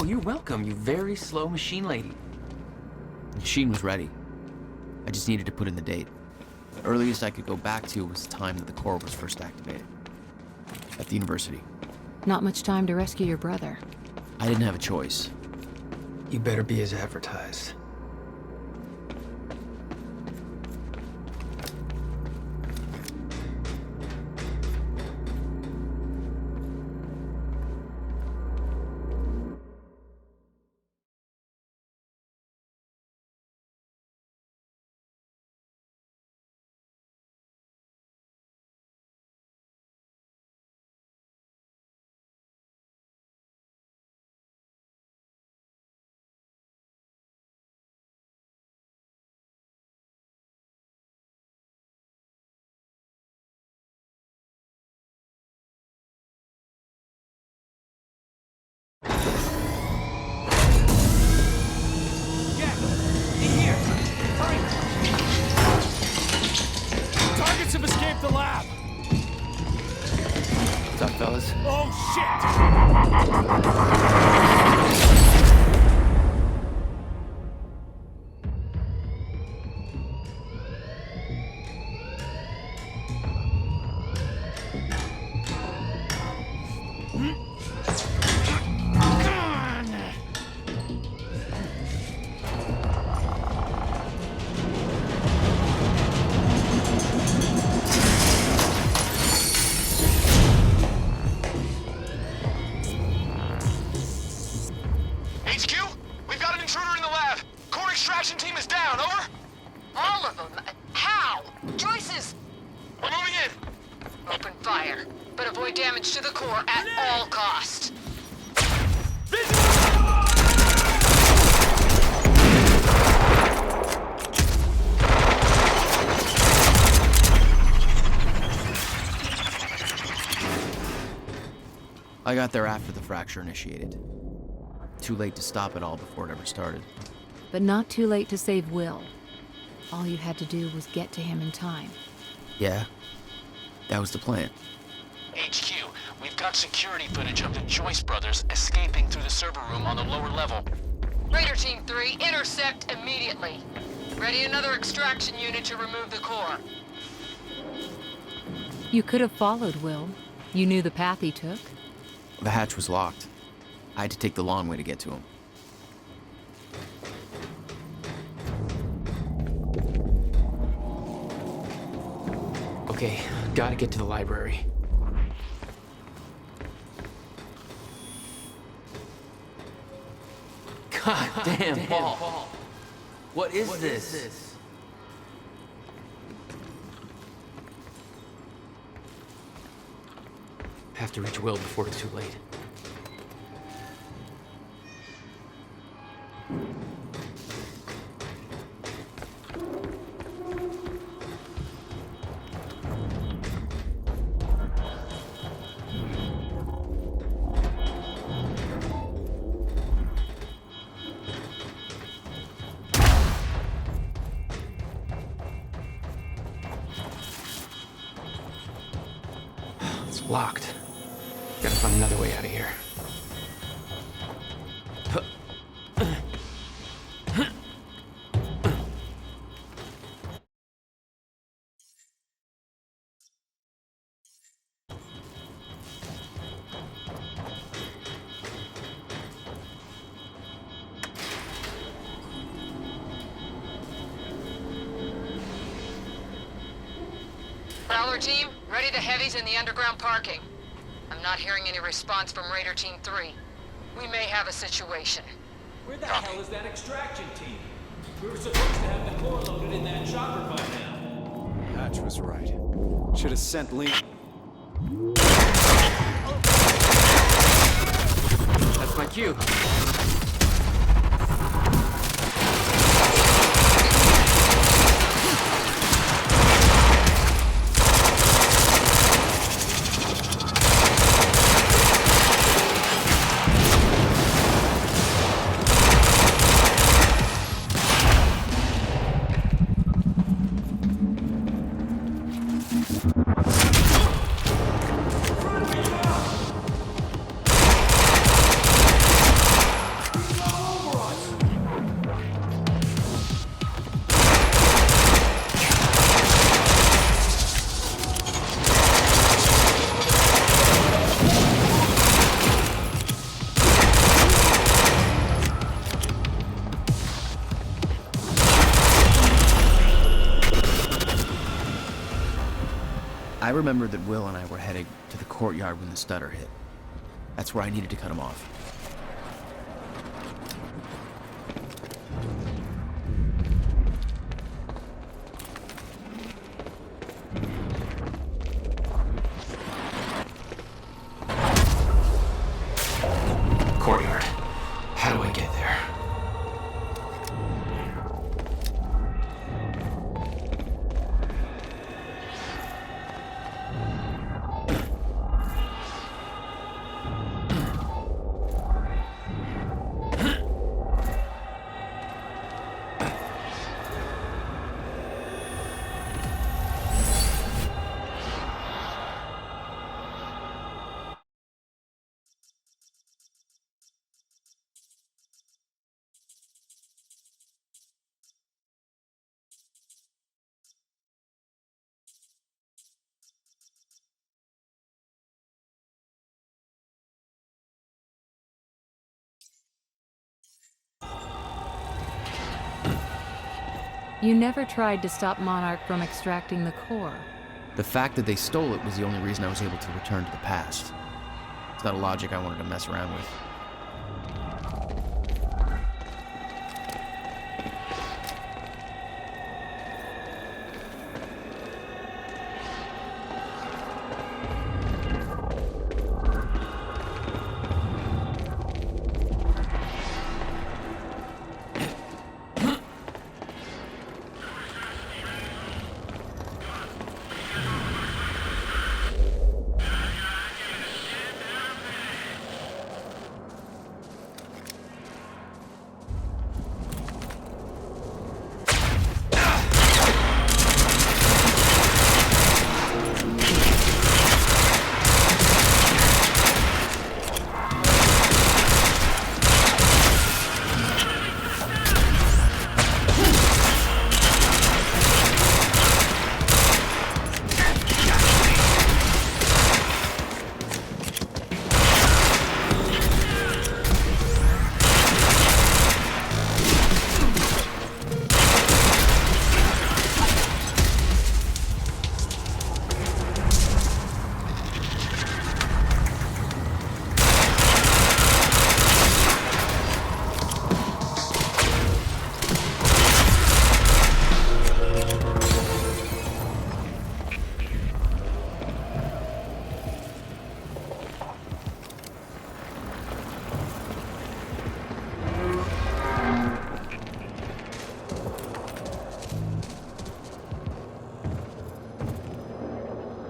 Oh, you're welcome, you very slow machine lady. The machine was ready. I just needed to put in the date. The earliest I could go back to was the time that the core was first activated. At the university. Not much time to rescue your brother. I didn't have a choice. You better be as advertised. Targets have escaped the lab! What's up, fellas? Oh, shit! Extraction team is down, over? All of them? How? Joyce's... We're moving in. Open fire, but avoid damage to the core at all cost. I got there after the fracture initiated. Too late to stop it all before it ever started. But not too late to save Will. All you had to do was get to him in time. Yeah, that was the plan. HQ, we've got security footage of the Joyce brothers escaping through the server room on the lower level. Raider Team 3, intercept immediately. Ready another extraction unit to remove the core. You could have followed Will. You knew the path he took. The hatch was locked. I had to take the long way to get to him. Okay, gotta get to the library. God damn, Paul. What is this? Have to reach Will before it's too late. It's locked. Gotta find another way out of here. Prowler Team, ready the heavies in the underground parking. I'm not hearing any response from Raider Team 3. We may have a situation. Where the hell is that extraction team? We were supposed to have the core loaded in that chopper by now. Hatch was right. Should have sent Lee. That's my cue. remember that Will and I were heading to the courtyard when the stutter hit. That's where I needed to cut him off. Courtyard. How do I get there? You never tried to stop Monarch from extracting the core. The fact that they stole it was the only reason I was able to return to the past. It's not a logic I wanted to mess around with.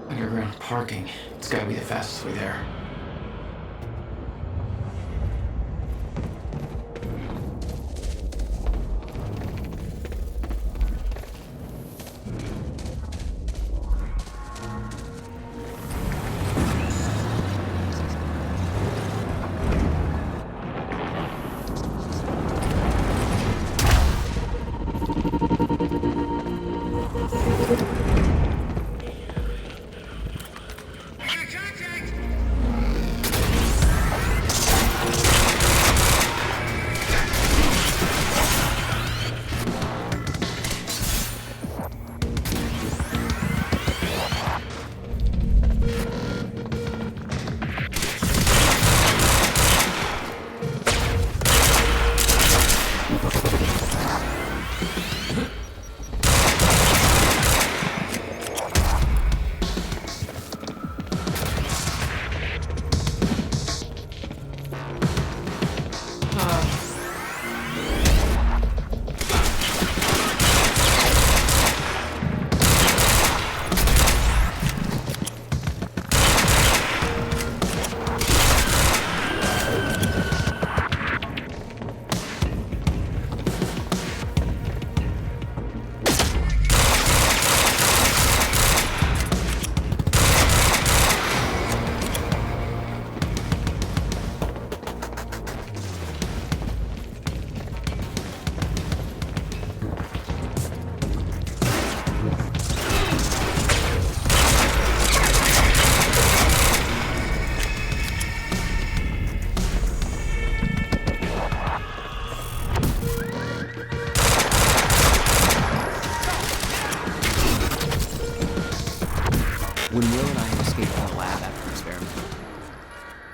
Underground parking. It's gotta be the fastest way there.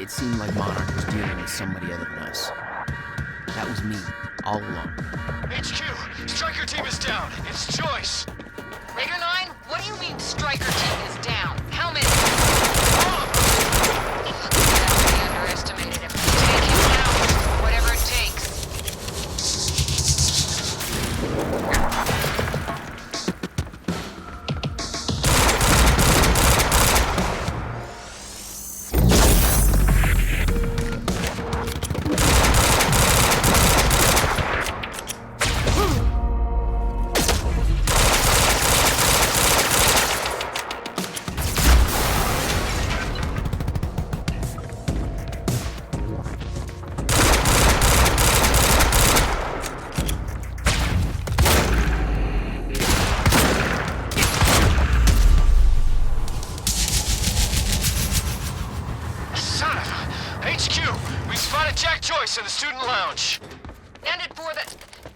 it seemed like Monarch was dealing with somebody other than us. That was me, all along. HQ, Striker team is down. It's Joyce. Raider 9, what do you mean Striker team is down? How many? Vastly underestimated him. Take him out, whatever it takes. In the student lounge. And at 4,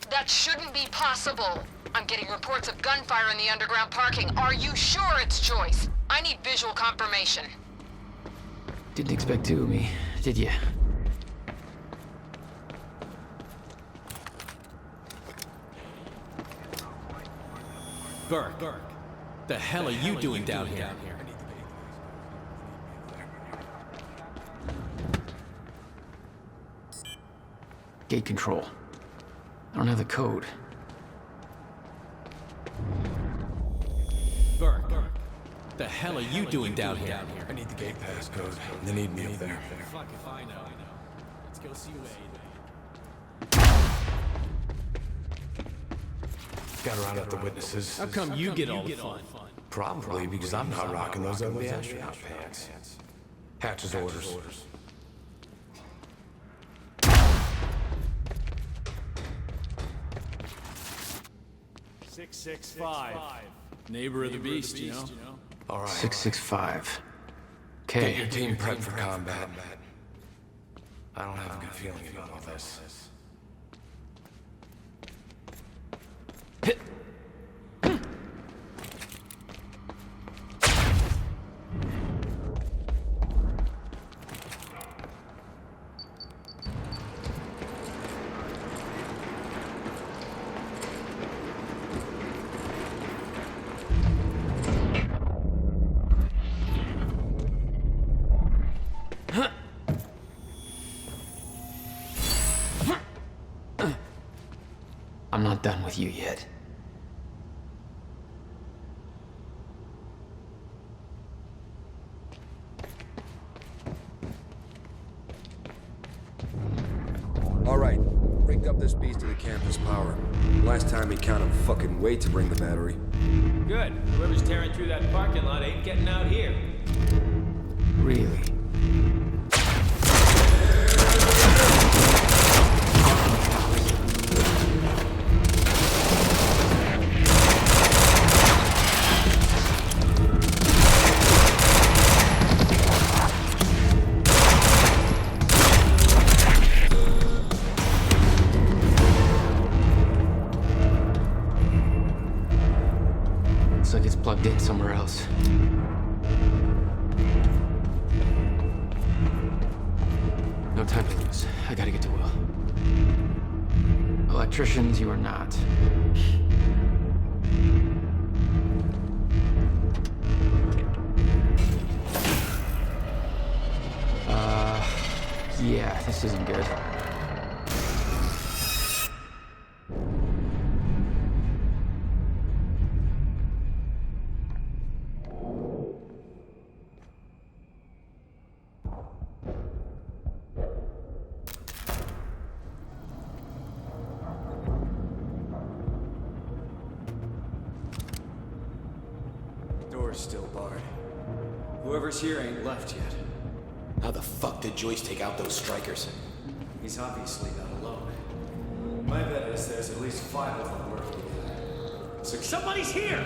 that shouldn't be possible. I'm getting reports of gunfire in the underground parking. Are you sure it's Joyce? I need visual confirmation. Didn't expect two of me, did you? Burke, the hell are you doing down here? Gate control. I don't have the code. Burke, the hell are you doing down here? I need the gate pass code. They need me up there. Fuck if I know. Let's go see Wade. Gotta round up the witnesses. How come you get all the fun? Probably because I'm not rocking those ugly astronaut pants. Hatch's orders. 665. Neighbor of the beast, you know? All right. 665. Get Okay. your team prepped for combat. I don't have a good feeling about all this. I'm not done with you yet. All right, rigged up this beast to the campus power. Last time he counted fucking wait to bring the battery. Good. Whoever's tearing through that parking lot ain't getting out here. Really? Looks like it's plugged in somewhere else. No time to lose. I gotta get to Will. Electricians, you are not. Yeah, this isn't good. Door's still barred. Whoever's here ain't left yet. How the fuck did Joyce take out those strikers? He's obviously not alone. My bet is there's at least 5 of them working together. So Somebody's here!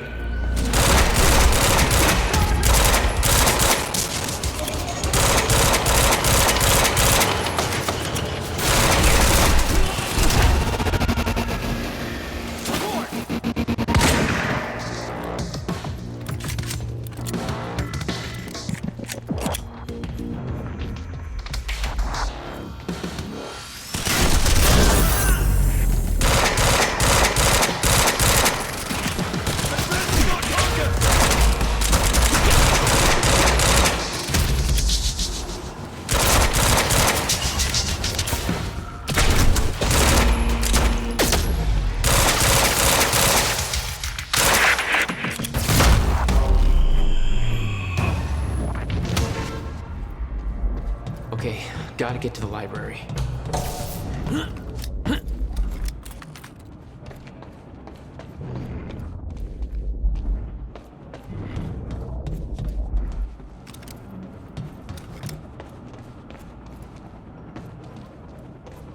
Okay, gotta get to the library.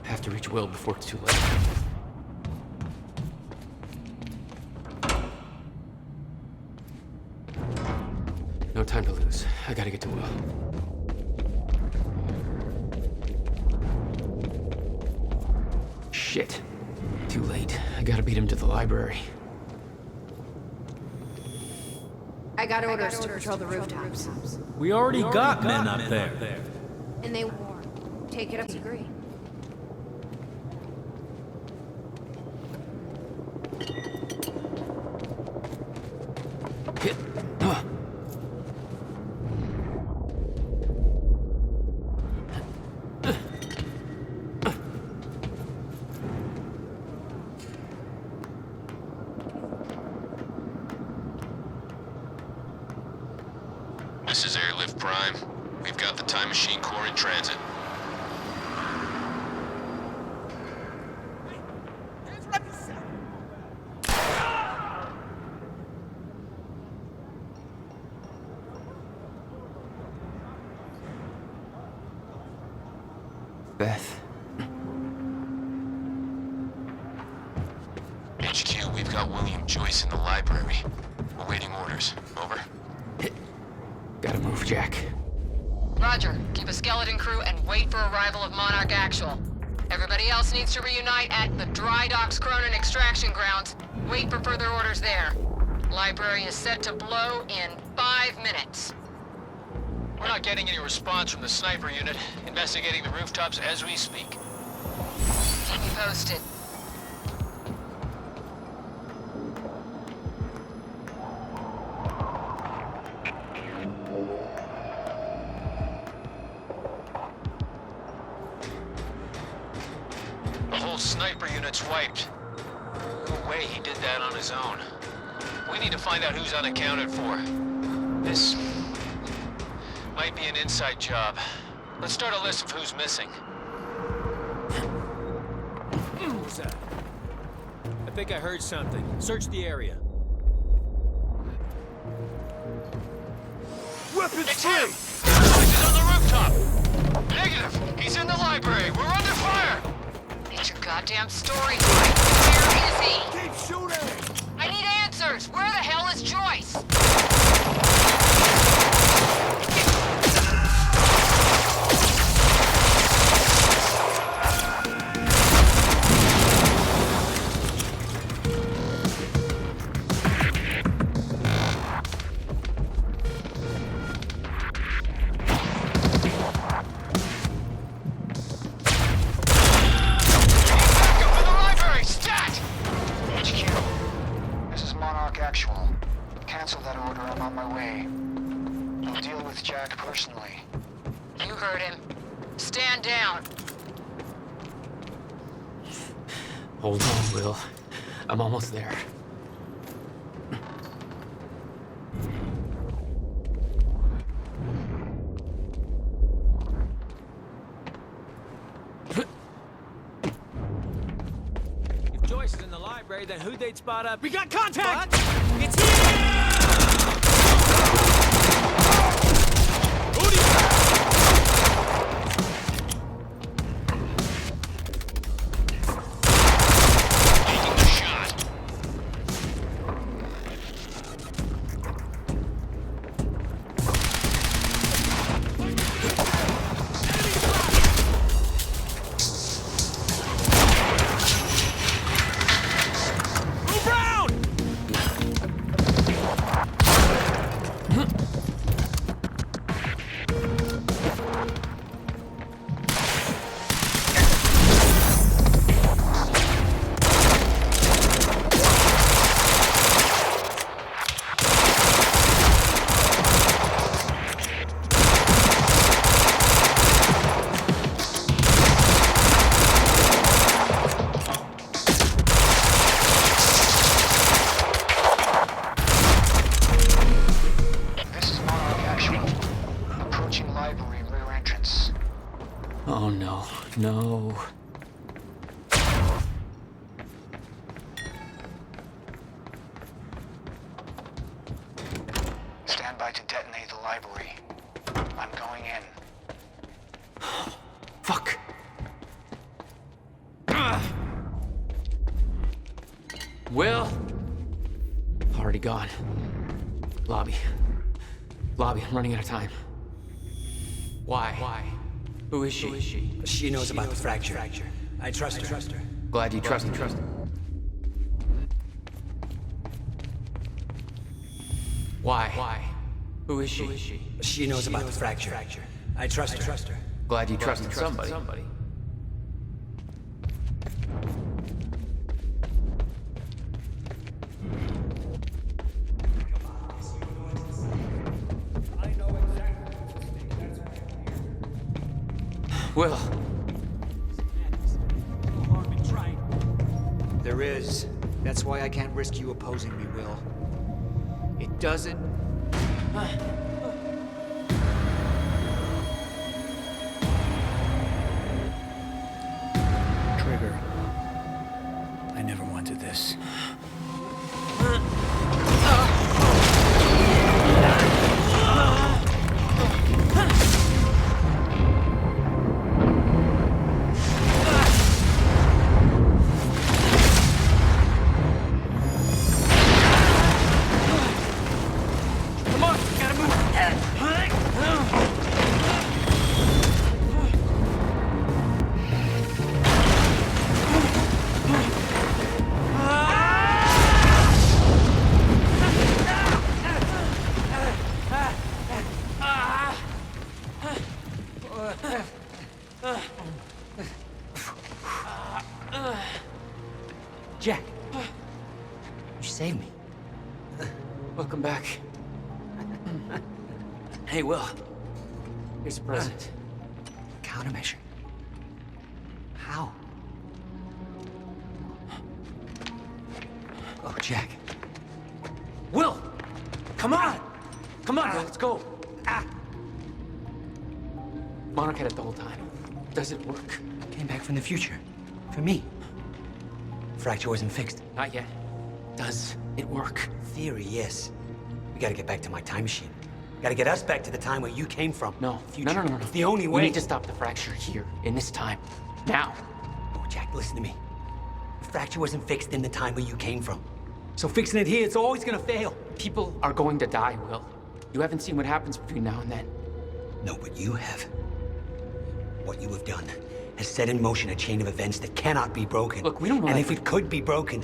Have to reach Will before it's too late. No time to lose. I gotta get to Will. Shit. Too late. I gotta beat him to the library. I got orders to patrol the rooftops. We already got men up there. And they warn. Take it up to agree. This is Airlift Prime. We've got the Time Machine Core in transit. Beth. HQ, we've got William Joyce in the library. Awaiting orders. Over. Gotta move, Jack. Roger. Keep a skeleton crew and wait for arrival of Monarch Actual. Everybody else needs to reunite at the Dry Docks Cronin extraction grounds. Wait for further orders there. Library is set to blow in 5 minutes. We're not getting any response from the sniper unit. Investigating the rooftops as we speak. Keep me posted. The whole sniper unit's wiped. No way he did that on his own. We need to find out who's unaccounted for. This might be an inside job. Let's start a list of who's missing. Who's that? I think I heard something. Search the area. Weapons it's him! He's on the rooftop! Negative! He's in the library! We're under fire! Get your goddamn story right. Where is he? Keep shooting! I need answers! Where the hell is Joyce? You heard him. Stand down. Hold on, Will. I'm almost there. If Joyce is in the library, then who'd they spot up? We got contact! What? It's here! Oh no, no. Stand by to detonate the library. I'm going in. Fuck. Will? Already gone. Lobby. Lobby, I'm running out of time. Why? Who is she? She knows about the fracture. I trust her. Glad you trust her. Why? Who is she? She knows about the fracture. I trust her. Glad you trusted somebody. Will. There is. That's why I can't risk you opposing me, Will. It doesn't... Trigger. I never wanted this. Jack, you saved me. Welcome back. Hey, Will. Here's a present. Countermeasure. How? Oh, Jack. Will! Come on! Come on, Will, let's go. Monarch had it the whole time. Does it work? Came back from the future. For me. Fracture wasn't fixed. Not yet. Does it work? Theory, yes. We gotta get back to my time machine. Gotta get us back to the time where you came from. No. Future. No. It's the only way. We need to stop the fracture here, in this time. Now. Oh, Jack, listen to me. The fracture wasn't fixed in the time where you came from. So fixing it here, it's always gonna fail. People are going to die, Will. You haven't seen what happens between now and then. No, but you have. What you have done has set in motion a chain of events that cannot be broken. Look, we don't know. And if it could be broken,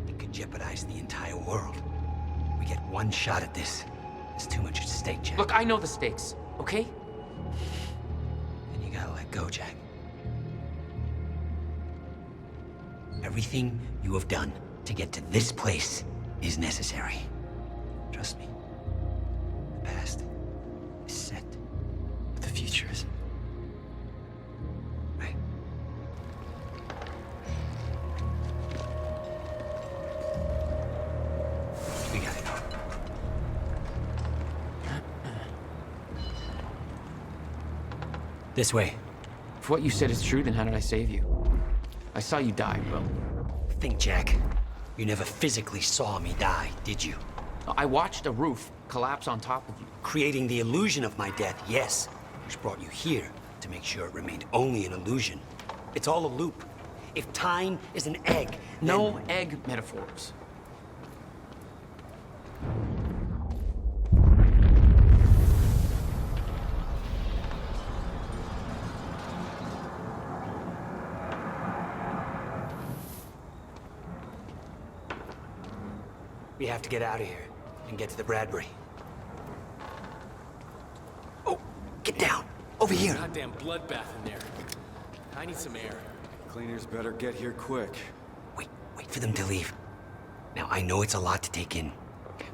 it could jeopardize the entire world. We get one shot at this. There's too much at stake, Jack. Look, I know the stakes, okay? And you gotta let go, Jack. Everything you have done to get to this place is necessary. Trust me. The past is set, but the future isn't. Right? We got it. This way. If what you said is true, then how did I save you? I saw you die, Will. Think, Jack. You never physically saw me die, did you? I watched a roof collapse on top of you. Creating the illusion of my death, yes. Which brought you here to make sure it remained only an illusion. It's all a loop. If time is an egg, no egg metaphors. We have to get out of here and get to the Bradbury. Oh, get down! Over here! Goddamn bloodbath in there. I need some air. Cleaners better get here quick. Wait for them to leave. Now, I know it's a lot to take in,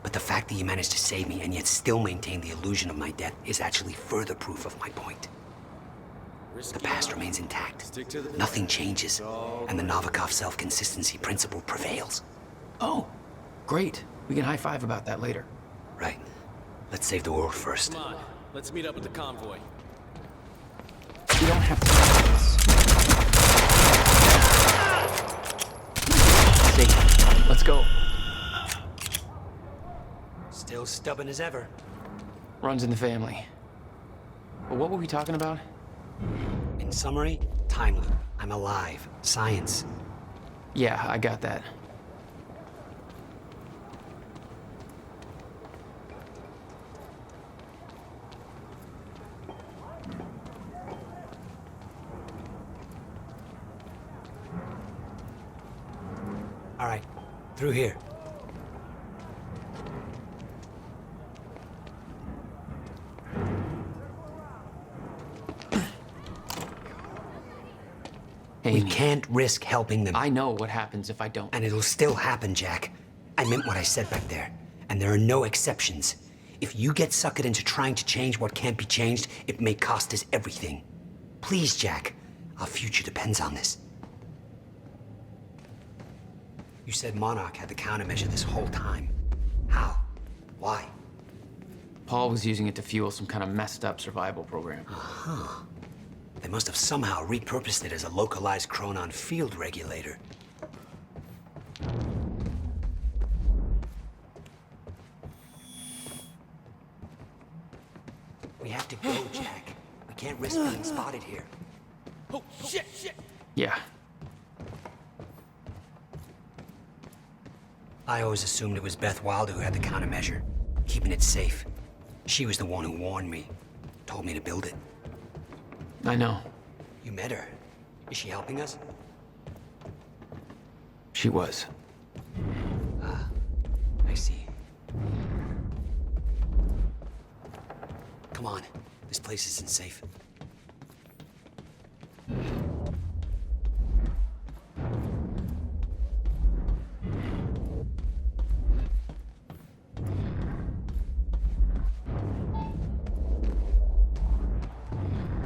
but the fact that you managed to save me and yet still maintain the illusion of my death is actually further proof of my point. The past remains intact. Nothing changes, and the Novikov self-consistency principle prevails. Oh, great. We can high-five about that later. Right. Let's save the world first. Come on, let's meet up with the convoy. We don't have to... Safe. Let's go. Still stubborn as ever. Runs in the family. But what were we talking about? In summary, time loop. I'm alive. Science. Yeah, I got that. All right, through here. We can't risk helping them. I know what happens if I don't. And it'll still happen, Jack. I meant what I said back there. And there are no exceptions. If you get suckered into trying to change what can't be changed, it may cost us everything. Please, Jack. Our future depends on this. You said Monarch had the countermeasure this whole time. How? Why? Paul was using it to fuel some kind of messed up survival program. Uh-huh. They must have somehow repurposed it as a localized Chronon field regulator. We have to go, Jack. We can't risk being spotted here. Oh, shit! Yeah. I always assumed it was Beth Wilder who had the countermeasure, keeping it safe. She was the one who warned me, told me to build it. I know. You met her. Is she helping us? She was. Ah, I see. Come on. This place isn't safe.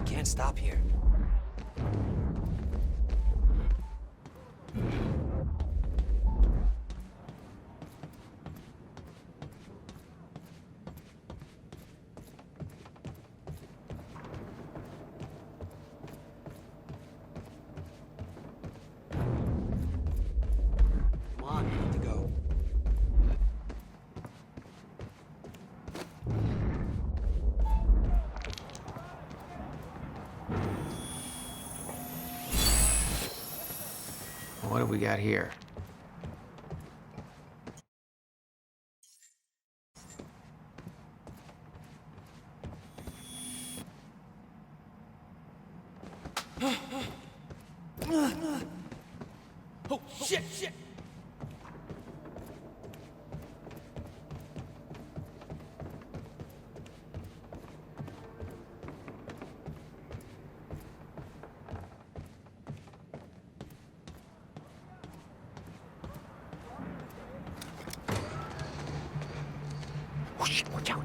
Can't stop here. Come on, we need to go. What do we got here? Oh, shit! Oh, shit, watch out.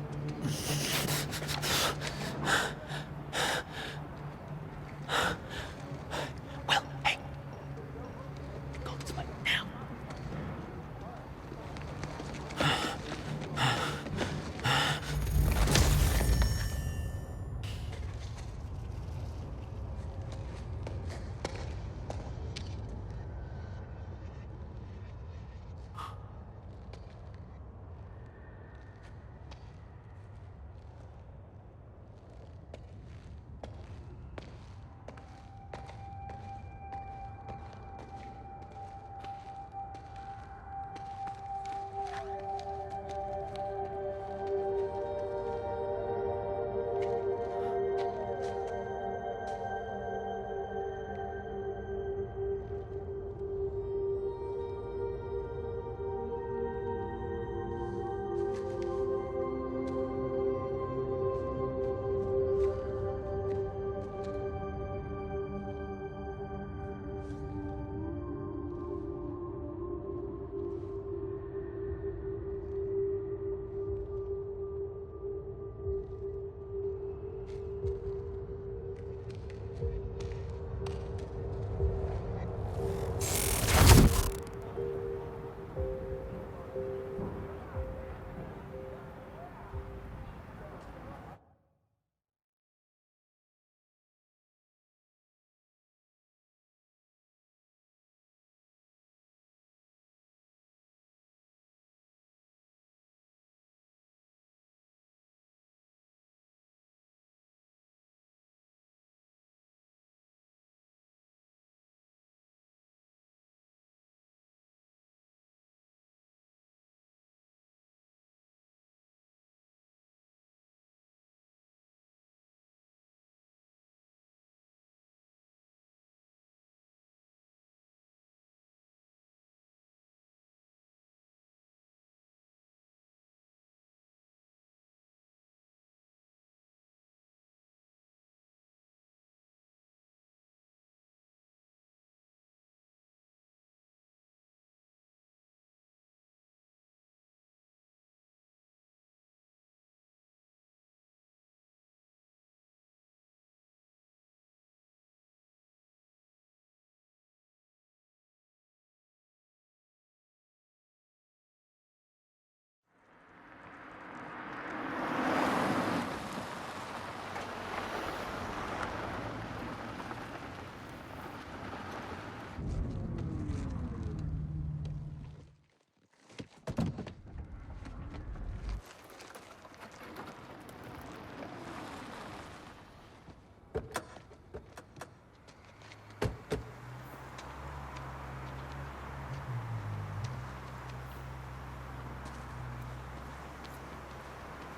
Well, hey. Go this way, now.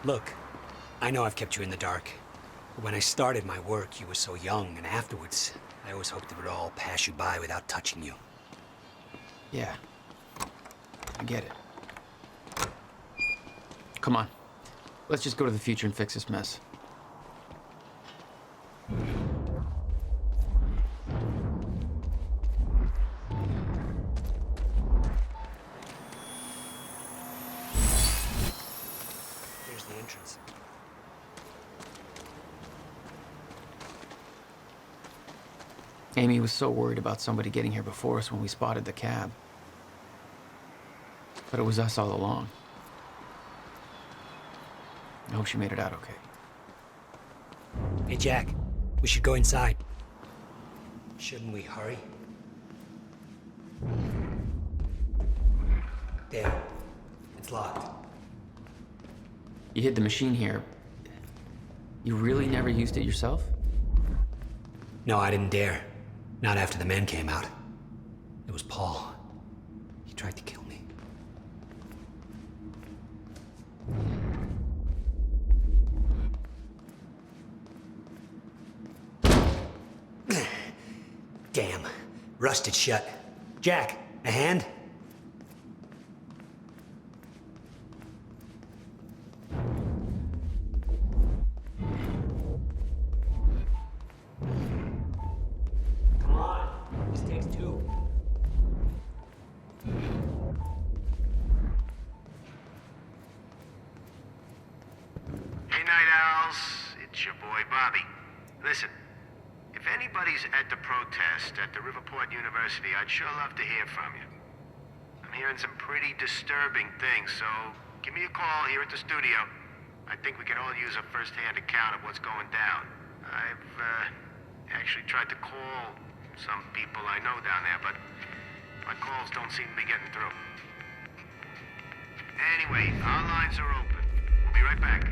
Look, I know I've kept you in the dark. But when I started my work, you were so young, and afterwards, I always hoped it would all pass you by without touching you. Yeah. I get it. Come on. Let's just go to the future and fix this mess. Here's the entrance. Amy was so worried about somebody getting here before us when we spotted the cab. But it was us all along. I hope she made it out okay. Hey, Jack. We should go inside. Shouldn't we hurry? There. It's locked. You hid the machine here. You really never used it yourself? No, I didn't dare. Not after the men came out. It was Paul. He tried to kill me. Damn. Rusted shut. Jack, a hand? Come on. This takes two. Hey, Night Owls. It's your boy, Bobby. Listen, if anybody's at the protest at the Riverport University, I'd sure love to hear from you. I'm hearing some pretty disturbing things, so give me a call here at the studio. I think we could all use a first-hand account of what's going down. I've, actually tried to call some people I know down there, but my calls don't seem to be getting through. Anyway, our lines are open. We'll be right back.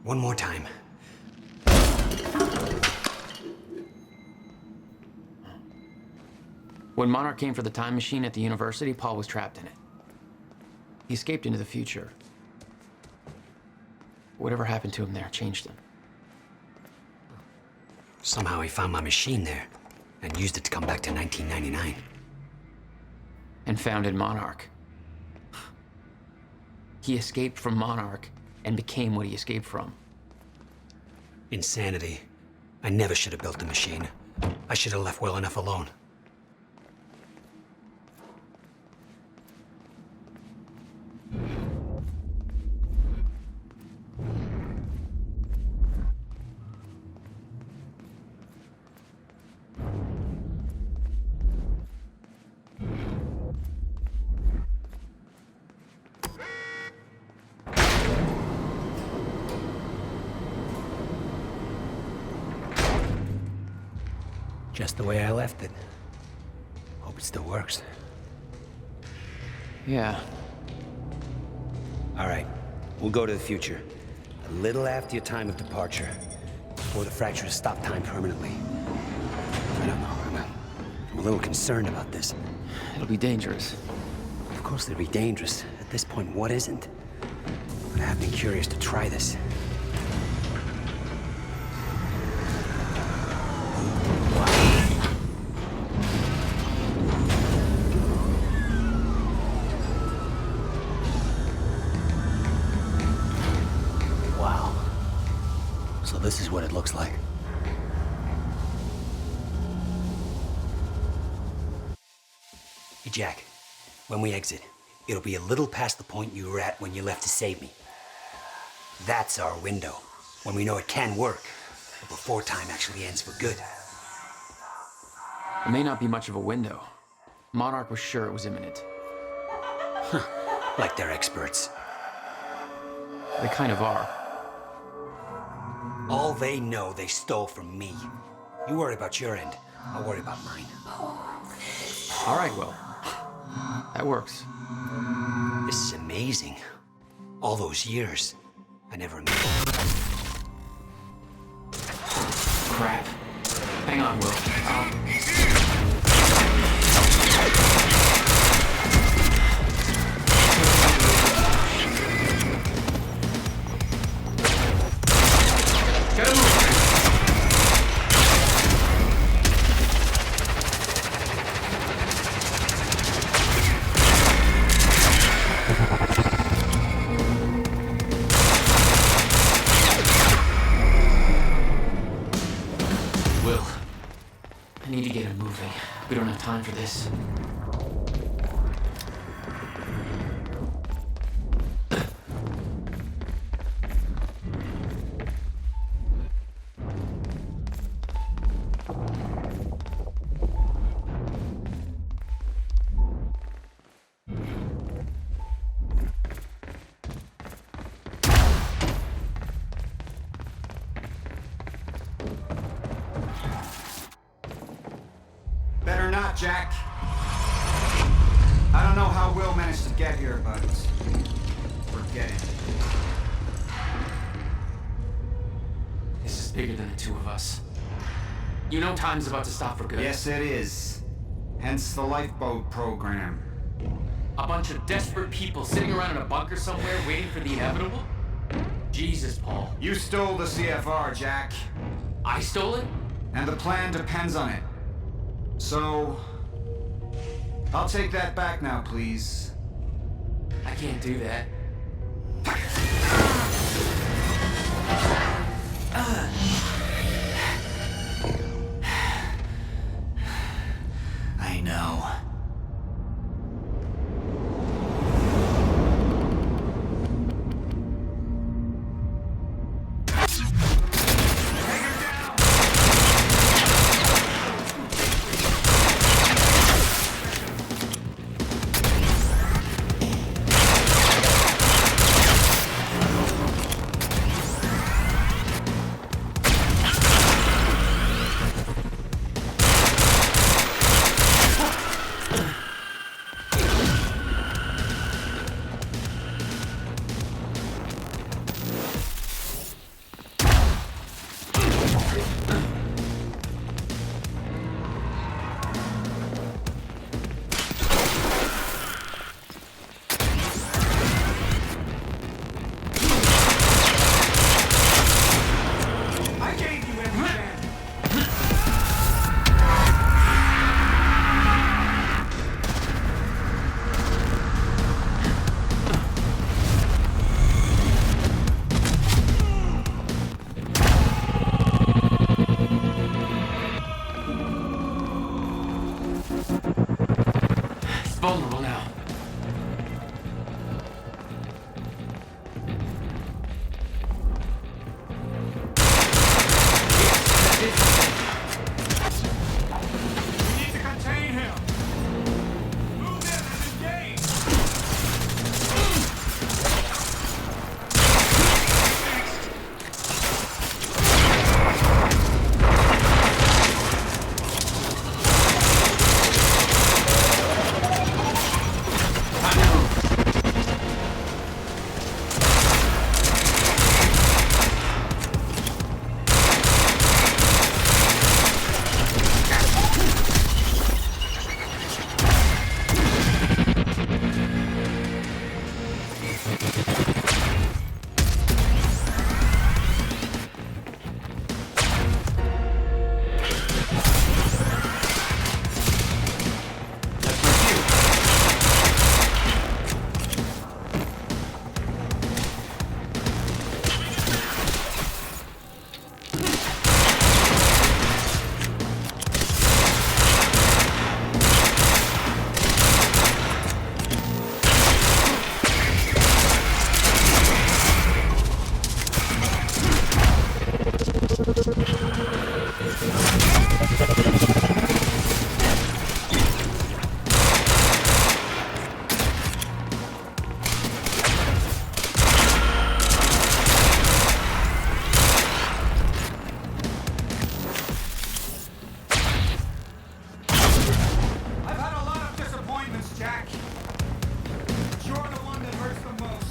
One more time. When Monarch came for the time machine at the university, Paul was trapped in it. He escaped into the future. Whatever happened to him there changed him. Somehow he found my machine there and used it to come back to 1999. And founded Monarch. He escaped from Monarch and became what he escaped from. Insanity. I never should have built the machine. I should have left well enough alone. Just the way I left it. Hope it still works. Yeah. All right, we'll go to the future. A little after your time of departure. Before the fractures stop time permanently. I don't know, I'm a little concerned about this. It'll be dangerous. Of course it'll be dangerous. At this point, what isn't? But I have been curious to try this. This is what it looks like. Hey, Jack. When we exit, it'll be a little past the point you were at when you left to save me. That's our window. When we know it can work, but before time actually ends for good. It may not be much of a window. Monarch was sure it was imminent. Like they're experts. They kind of are. All they know they stole from me. You worry about your end. I'll worry about mine. All right, Will. That works. This is amazing. All those years, I never knew. Crap. Hang on, Will. Get him moving. Will, I need to get him moving. We don't have time for this. Better not, Jack. I don't know how Will managed to get here, but forget it. This is bigger than the two of us. You know time's about to stop for good. Yes, it is. Hence the lifeboat program. A bunch of desperate people sitting around in a bunker somewhere waiting for the inevitable? Jesus, Paul. You stole the CFR, Jack. I stole it? And the plan depends on it. So, I'll take that back now, please. I can't do that. I know. Vulnerable now. We need to contain him. Move in and engage. I've had a lot of disappointments, Jack. But you're the one that hurts the most.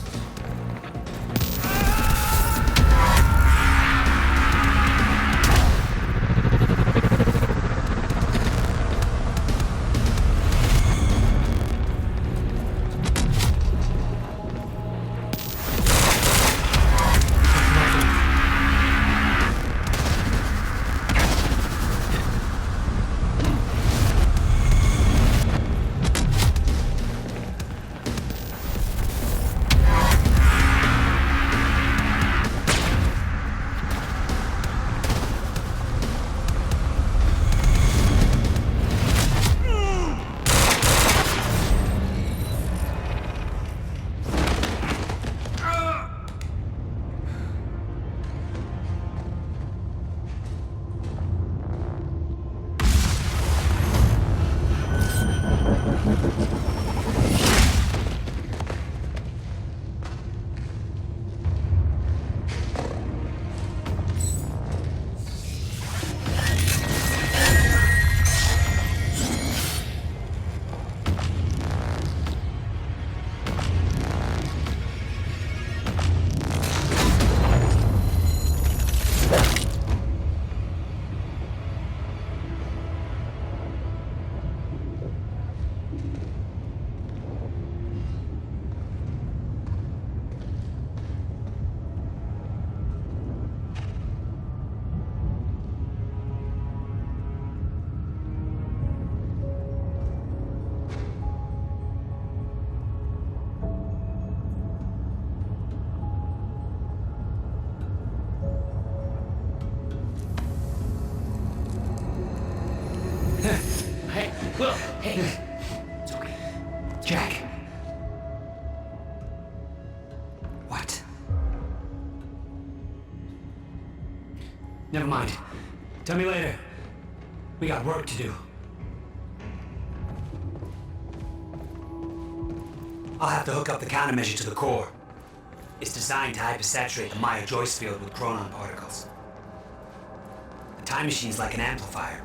Hey, Will, hey. It's okay. Jack. What? Never mind. Tell me later. We got work to do. I'll have to hook up the countermeasure to the core. It's designed to hypersaturate the Maya Joyce field with chronon particles. The time machine's like an amplifier.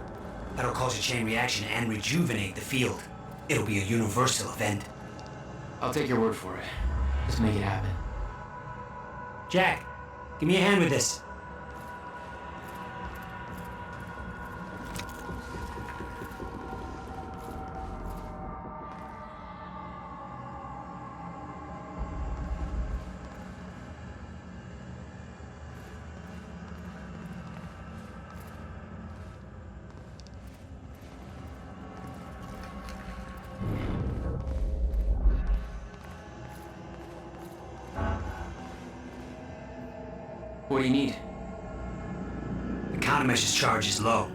That'll cause a chain reaction and rejuvenate the field. It'll be a universal event. I'll take your word for it. Just make it happen. Jack, give me a hand with this. What do you need? The countermeasure's charge is low.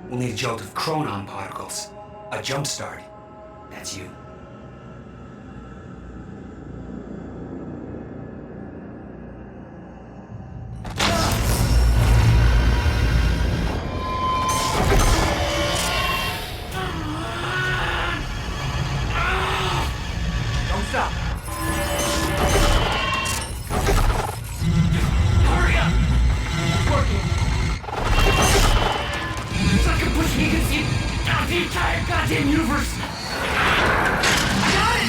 We'll need a jolt of chronon particles. A jump start. That's you. Don't stop. Hurry up! It's working. It's like I'm pushing against the entire goddamn universe. Got it!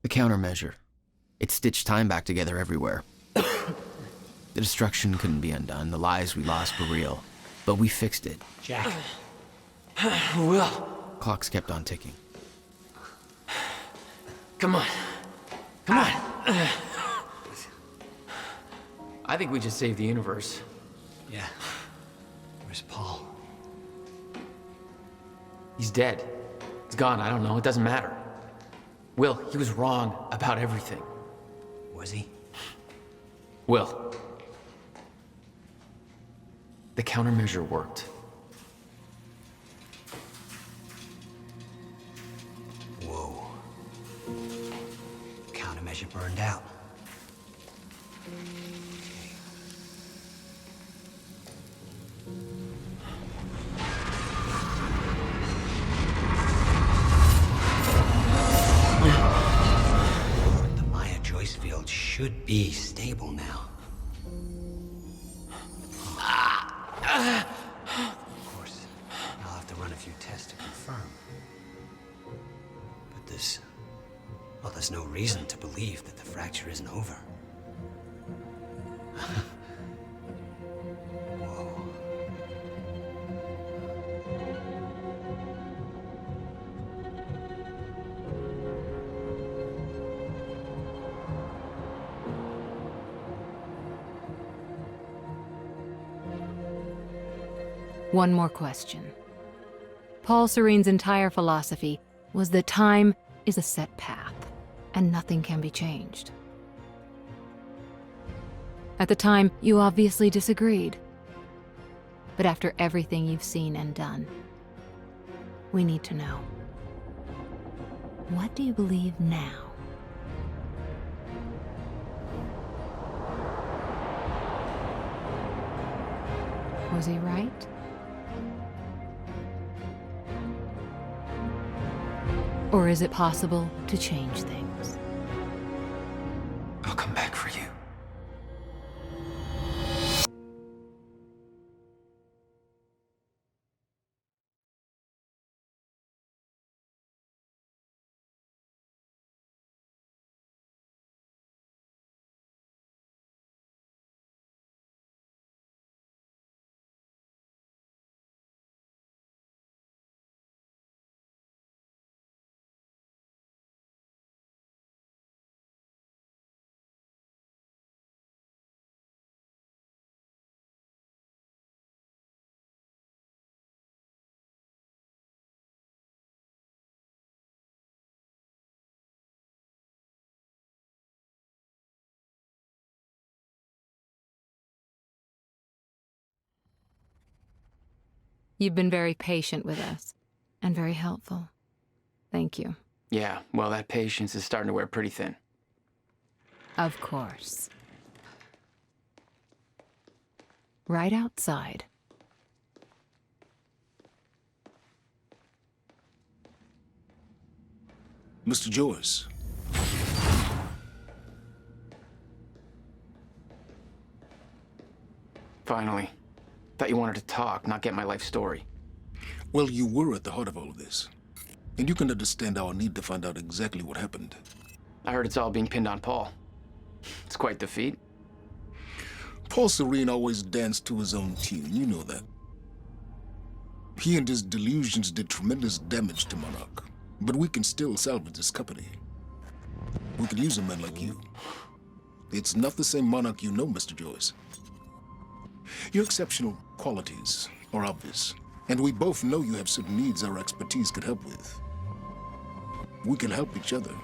The countermeasure. It stitched time back together everywhere. The destruction couldn't be undone. The lives we lost were real. But we fixed it. Jack. Will. Clocks kept on ticking. Come on. Come on. I think we just saved the universe. Yeah. Where's Paul? He's dead. He's gone. I don't know. It doesn't matter. Will, he was wrong about everything. Was he? Will, The countermeasure worked. Whoa. Countermeasure burned out. The Maya Joyce field should be stable now. Of course, I'll have to run a few tests to confirm. But there's no reason to believe that the fracture isn't over. Whoa. One more question. Paul Serene's entire philosophy was that time is a set path, and nothing can be changed. At the time, you obviously disagreed. But after everything you've seen and done, we need to know. What do you believe now? Was he right? Or is it possible to change things? I'll come back for you. You've been very patient with us, and very helpful. Thank you. Yeah, well, that patience is starting to wear pretty thin. Of course. Right outside. Mr. Joyce. Finally. Thought you wanted to talk, not get my life story. Well, you were at the heart of all of this. And you can understand our need to find out exactly what happened. I heard it's all being pinned on Paul. It's quite the feat. Paul Serene always danced to his own tune, you know that. He and his delusions did tremendous damage to Monarch, but we can still salvage this company. We could use a man like you. It's not the same Monarch you know, Mr. Joyce. Your exceptional qualities are obvious, and we both know you have certain needs our expertise could help with. We can help each other.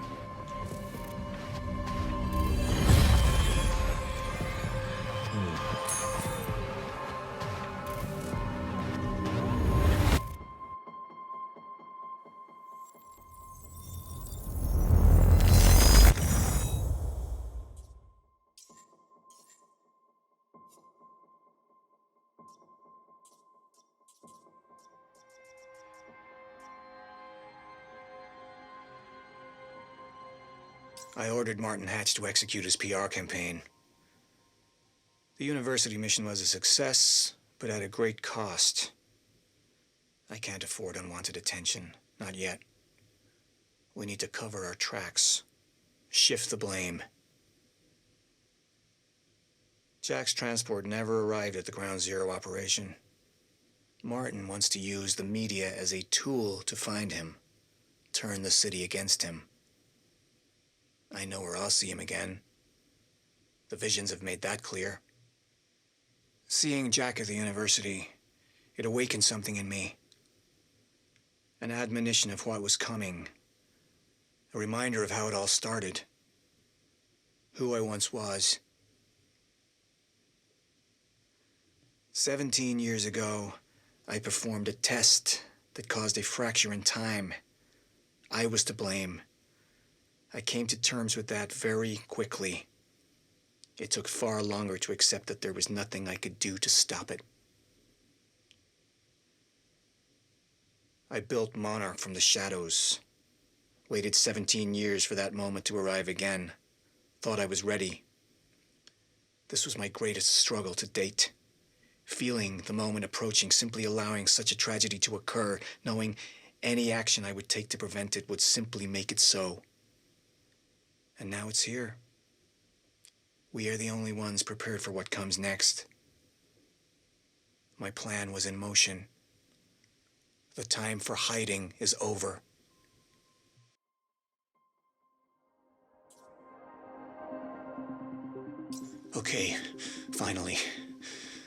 I ordered Martin Hatch to execute his PR campaign. The university mission was a success, but at a great cost. I can't afford unwanted attention, not yet. We need to cover our tracks, shift the blame. Jack's transport never arrived at the Ground Zero operation. Martin wants to use the media as a tool to find him, turn the city against him. I know where I'll see him again. The visions have made that clear. Seeing Jack at the university, it awakened something in me. An admonition of what was coming. A reminder of how it all started. Who I once was. 17 years ago, I performed a test that caused a fracture in time. I was to blame. I came to terms with that very quickly. It took far longer to accept that there was nothing I could do to stop it. I built Monarch from the shadows. Waited 17 years for that moment to arrive again. Thought I was ready. This was my greatest struggle to date. Feeling the moment approaching, simply allowing such a tragedy to occur, knowing any action I would take to prevent it would simply make it so. And now it's here. We are the only ones prepared for what comes next. My plan was in motion. The time for hiding is over. Okay, finally.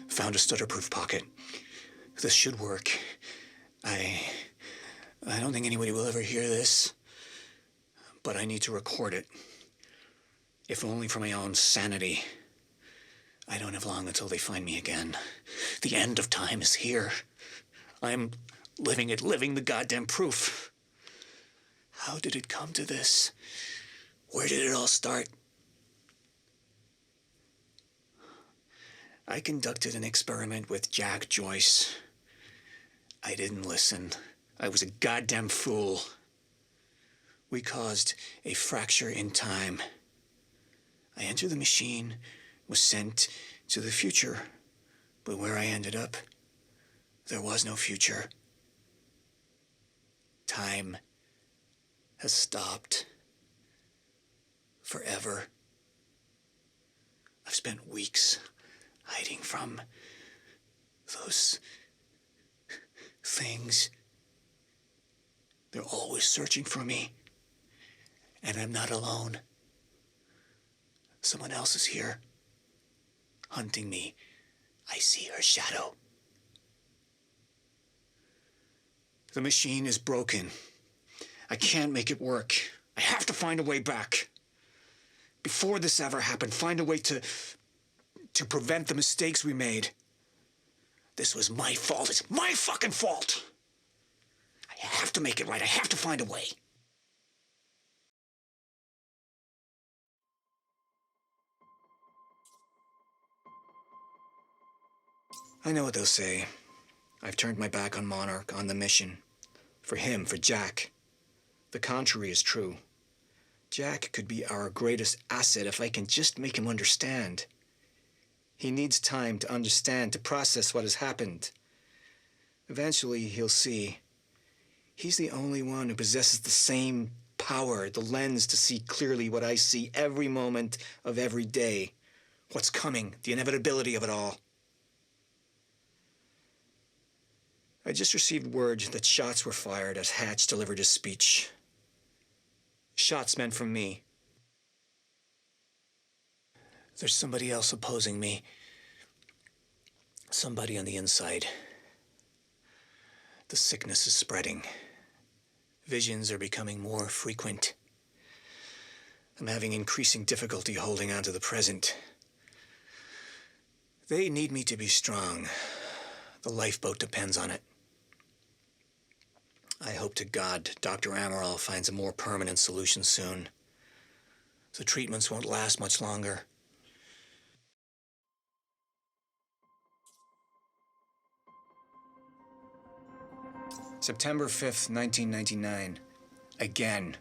Found a stutter-proof pocket. This should work. I don't think anybody will ever hear this, but I need to record it. If only for my own sanity. I don't have long until they find me again. The end of time is here. I'm living it, living the goddamn proof. How did it come to this? Where did it all start? I conducted an experiment with Jack Joyce. I didn't listen. I was a goddamn fool. We caused a fracture in time. I entered the machine, was sent to the future, but where I ended up, there was no future. Time has stopped. Forever. I've spent weeks hiding from those things. They're always searching for me, and I'm not alone. Someone else is here, hunting me. I see her shadow. The machine is broken. I can't make it work. I have to find a way back. Before this ever happened, find a way to prevent the mistakes we made. This was my fault. It's my fucking fault. I have to make it right. I have to find a way. I know what they'll say. I've turned my back on Monarch, on the mission. For him, for Jack. The contrary is true. Jack could be our greatest asset if I can just make him understand. He needs time to understand, to process what has happened. Eventually, he'll see. He's the only one who possesses the same power, the lens to see clearly what I see every moment of every day. What's coming, the inevitability of it all. I just received word that shots were fired as Hatch delivered his speech. Shots meant from me. There's somebody else opposing me. Somebody on the inside. The sickness is spreading. Visions are becoming more frequent. I'm having increasing difficulty holding on to the present. They need me to be strong. The lifeboat depends on it. I hope to God Dr. Amaral finds a more permanent solution soon. The treatments won't last much longer. September 5th, 1999. Again.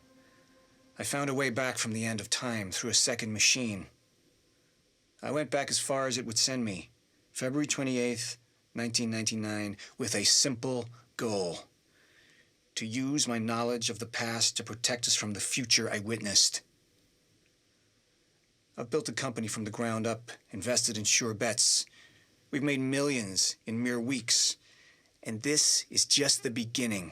I found a way back from the end of time through a second machine. I went back as far as it would send me. February 28th, 1999, with a simple goal. To use my knowledge of the past to protect us from the future I witnessed. I've built a company from the ground up, invested in sure bets. We've made millions in mere weeks. And this is just the beginning.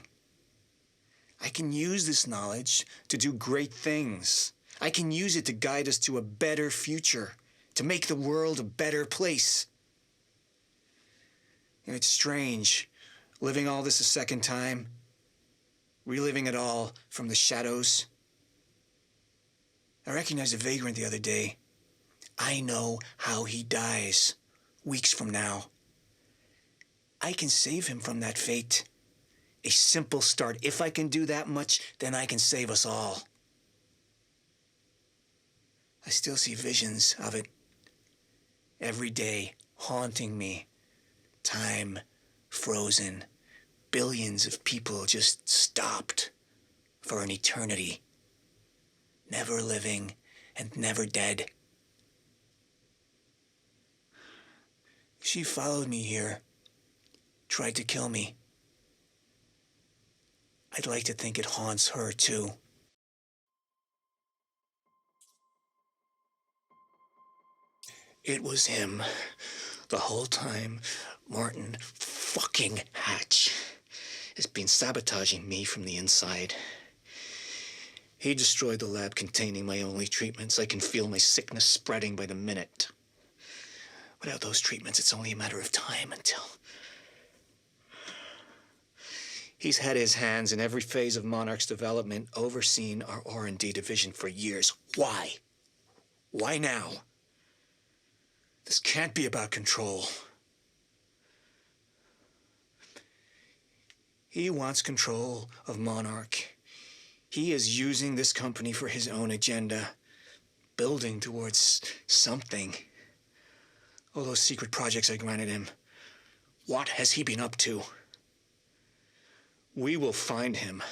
I can use this knowledge to do great things. I can use it to guide us to a better future, to make the world a better place. And it's strange, living all this a second time, reliving it all from the shadows. I recognized a vagrant the other day. I know how he dies, weeks from now. I can save him from that fate. A simple start. If I can do that much, then I can save us all. I still see visions of it every day, haunting me. Time frozen. Billions of people just stopped for an eternity. Never living and never dead. She followed me here, tried to kill me. I'd like to think it haunts her too. It was him. The whole time, Martin fucking Hatch has been sabotaging me from the inside. He destroyed the lab containing my only treatments. I can feel my sickness spreading by the minute. Without those treatments, it's only a matter of time until... He's had his hands in every phase of Monarch's development, overseen our R&D division for years. Why? Why now? This can't be about control. He wants control of Monarch. He is using this company for his own agenda, building towards something. All those secret projects I granted him. What has he been up to? We will find him,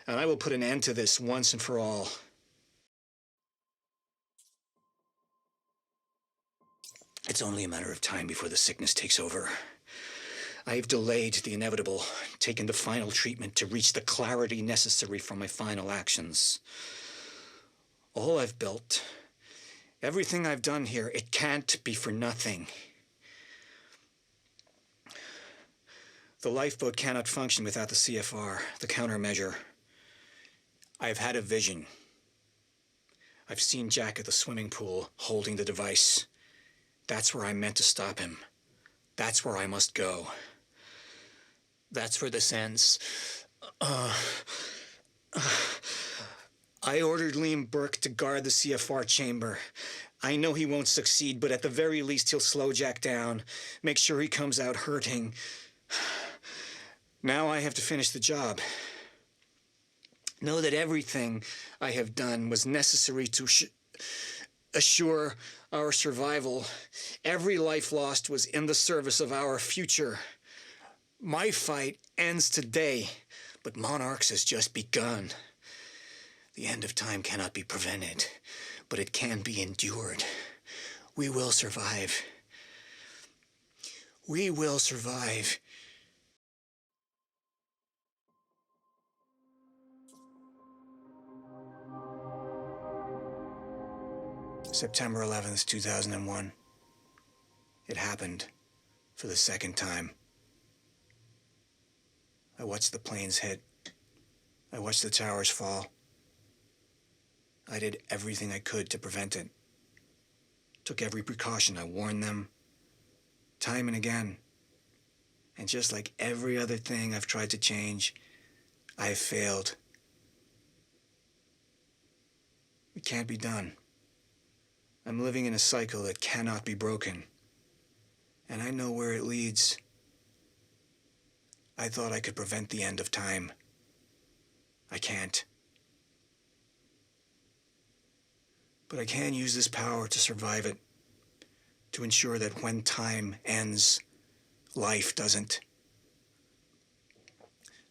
and I will put an end to this once and for all. It's only a matter of time before the sickness takes over. I have delayed the inevitable, taken the final treatment to reach the clarity necessary for my final actions. All I've built, everything I've done here, it can't be for nothing. The lifeboat cannot function without the CFR, the countermeasure. I've had a vision. I've seen Jack at the swimming pool, holding the device. That's where I'm meant to stop him. That's where I must go. That's where this ends. I ordered Liam Burke to guard the CFR chamber. I know he won't succeed, but at the very least he'll slow Jack down, make sure he comes out hurting. Now I have to finish the job. Know that everything I have done was necessary to assure our survival. Every life lost was in the service of our future. My fight ends today, but Monarch's has just begun. The end of time cannot be prevented, but it can be endured. We will survive. We will survive. September 11th, 2001. It happened for the second time. I watched the planes hit. I watched the towers fall. I did everything I could to prevent it. Took every precaution. I warned them, time and again. And just like every other thing I've tried to change, I've failed. It can't be done. I'm living in a cycle that cannot be broken. And I know where it leads. I thought I could prevent the end of time. I can't. But I can use this power to survive it, to ensure that when time ends, life doesn't.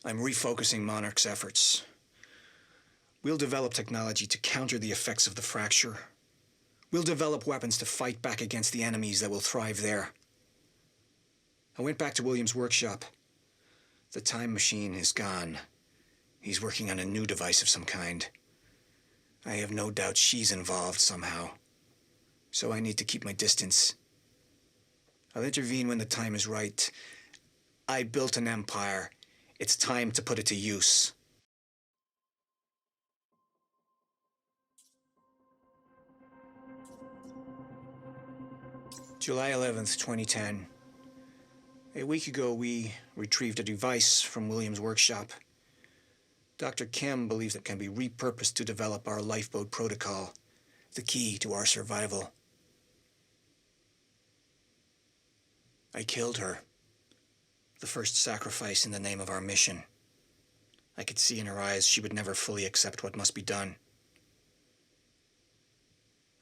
I'm refocusing Monarch's efforts. We'll develop technology to counter the effects of the fracture. We'll develop weapons to fight back against the enemies that will thrive there. I went back to William's workshop. The time machine is gone. He's working on a new device of some kind. I have no doubt she's involved somehow. So I need to keep my distance. I'll intervene when the time is right. I built an empire. It's time to put it to use. July 11th, 2010. A week ago, we retrieved a device from William's workshop. Dr. Kim believes it can be repurposed to develop our lifeboat protocol, the key to our survival. I killed her. The first sacrifice in the name of our mission. I could see in her eyes she would never fully accept what must be done.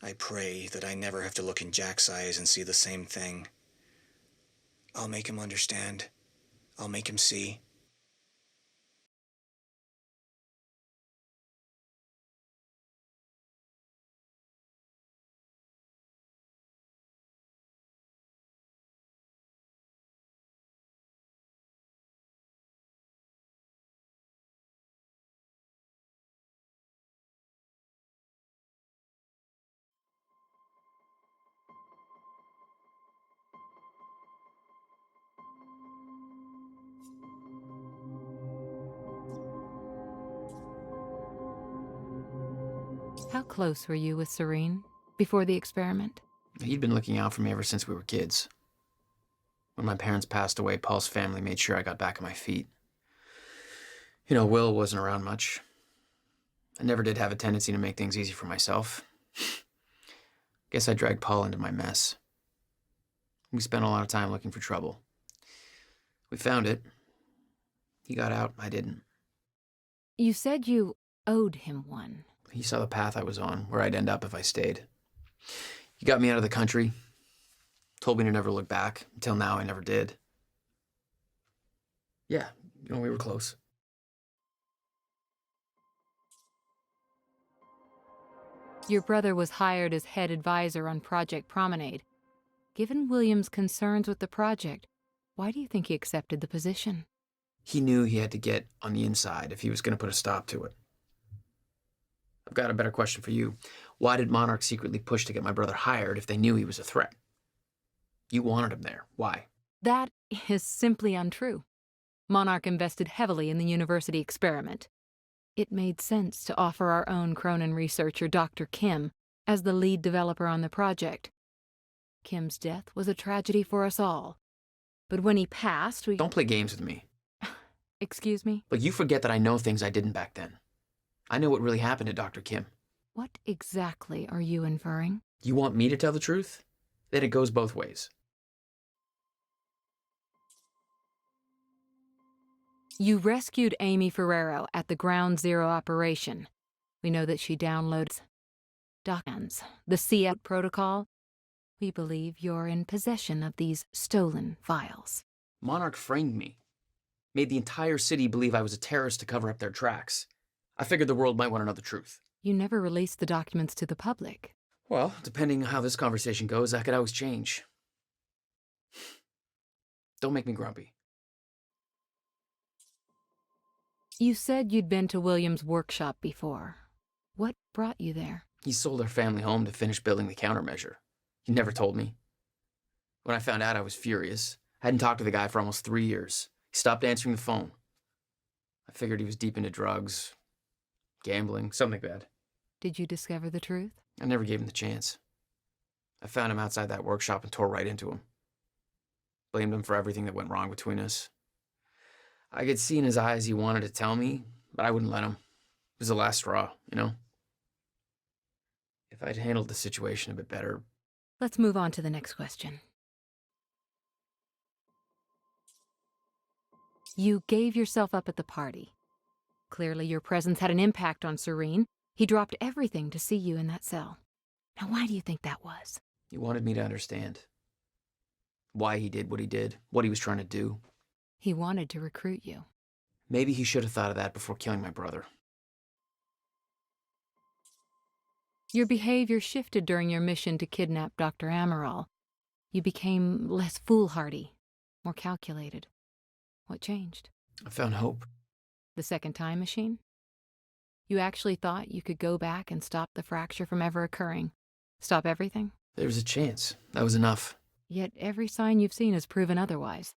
I pray that I never have to look in Jack's eyes and see the same thing. I'll make him understand. I'll make him see. How close were you with Serene before the experiment? He'd been looking out for me ever since we were kids. When my parents passed away, Paul's family made sure I got back on my feet. You know, Will wasn't around much. I never did have a tendency to make things easy for myself. Guess I dragged Paul into my mess. We spent a lot of time looking for trouble. We found it. He got out, I didn't. You said you owed him one. He saw the path I was on, where I'd end up if I stayed. He got me out of the country, told me to never look back. Until now, I never did. Yeah, you know, we were close. Your brother was hired as head advisor on Project Promenade. Given William's concerns with the project, why do you think he accepted the position? He knew he had to get on the inside if he was going to put a stop to it. I've got a better question for you. Why did Monarch secretly push to get my brother hired if they knew he was a threat? You wanted him there. Why? That is simply untrue. Monarch invested heavily in the university experiment. It made sense to offer our own Cronin researcher, Dr. Kim, as the lead developer on the project. Kim's death was a tragedy for us all. But when he passed, we... Don't play games with me. Excuse me? But you forget that I know things I didn't back then. I know what really happened to Dr. Kim. What exactly are you inferring? You want me to tell the truth? Then it goes both ways. You rescued Amy Ferrero at the Ground Zero operation. We know that she downloads documents, the CF protocol. We believe you're in possession of these stolen files. Monarch framed me. Made the entire city believe I was a terrorist to cover up their tracks. I figured the world might want to know the truth. You never released the documents to the public. Well, depending on how this conversation goes, that could always change. Don't make me grumpy. You said you'd been to William's workshop before. What brought you there? He sold our family home to finish building the countermeasure. He never told me. When I found out, I was furious. I hadn't talked to the guy for almost 3 years. He stopped answering the phone. I figured he was deep into drugs, gambling, something bad. Did you discover the truth? I never gave him the chance. I found him outside that workshop and tore right into him. Blamed him for everything that went wrong between us. I could see in his eyes he wanted to tell me, but I wouldn't let him. It was the last straw, you know? If I'd handled the situation a bit better... Let's move on to the next question. You gave yourself up at the party. Clearly your presence had an impact on Serene. He dropped everything to see you in that cell. Now, why do you think that was? He wanted me to understand why he did what he did, what he was trying to do. He wanted to recruit you. Maybe he should have thought of that before killing my brother. Your behavior shifted during your mission to kidnap Dr. Amaral. You became less foolhardy, more calculated. What changed? I found hope. The second time machine? You actually thought you could go back and stop the fracture from ever occurring? Stop everything? There was a chance. That was enough. Yet every sign you've seen has proven otherwise.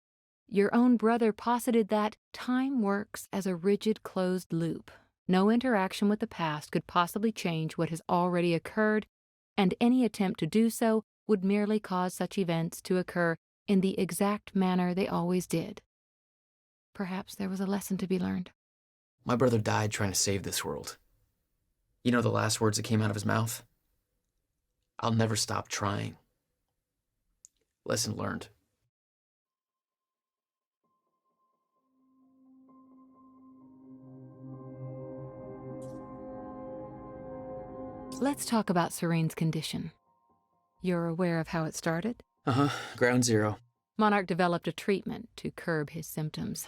Your own brother posited that time works as a rigid closed loop. No interaction with the past could possibly change what has already occurred, and any attempt to do so would merely cause such events to occur in the exact manner they always did. Perhaps there was a lesson to be learned. My brother died trying to save this world. You know the last words that came out of his mouth? I'll never stop trying. Lesson learned. Let's talk about Serene's condition. You're aware of how it started? Uh-huh, ground zero. Monarch developed a treatment to curb his symptoms.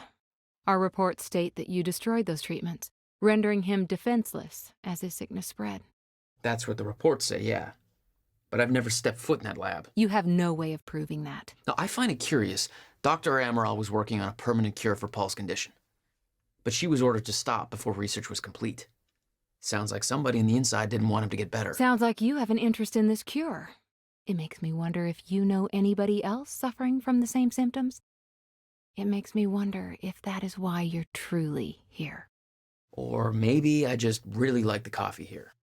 Our reports state that you destroyed those treatments, rendering him defenseless as his sickness spread. That's what the reports say, yeah. But I've never stepped foot in that lab. You have no way of proving that. Now, I find it curious. Dr. Amaral was working on a permanent cure for Paul's condition. But she was ordered to stop before research was complete. Sounds like somebody on the inside didn't want him to get better. Sounds like you have an interest in this cure. It makes me wonder if you know anybody else suffering from the same symptoms. It makes me wonder if that is why you're truly here. Or maybe I just really like the coffee here.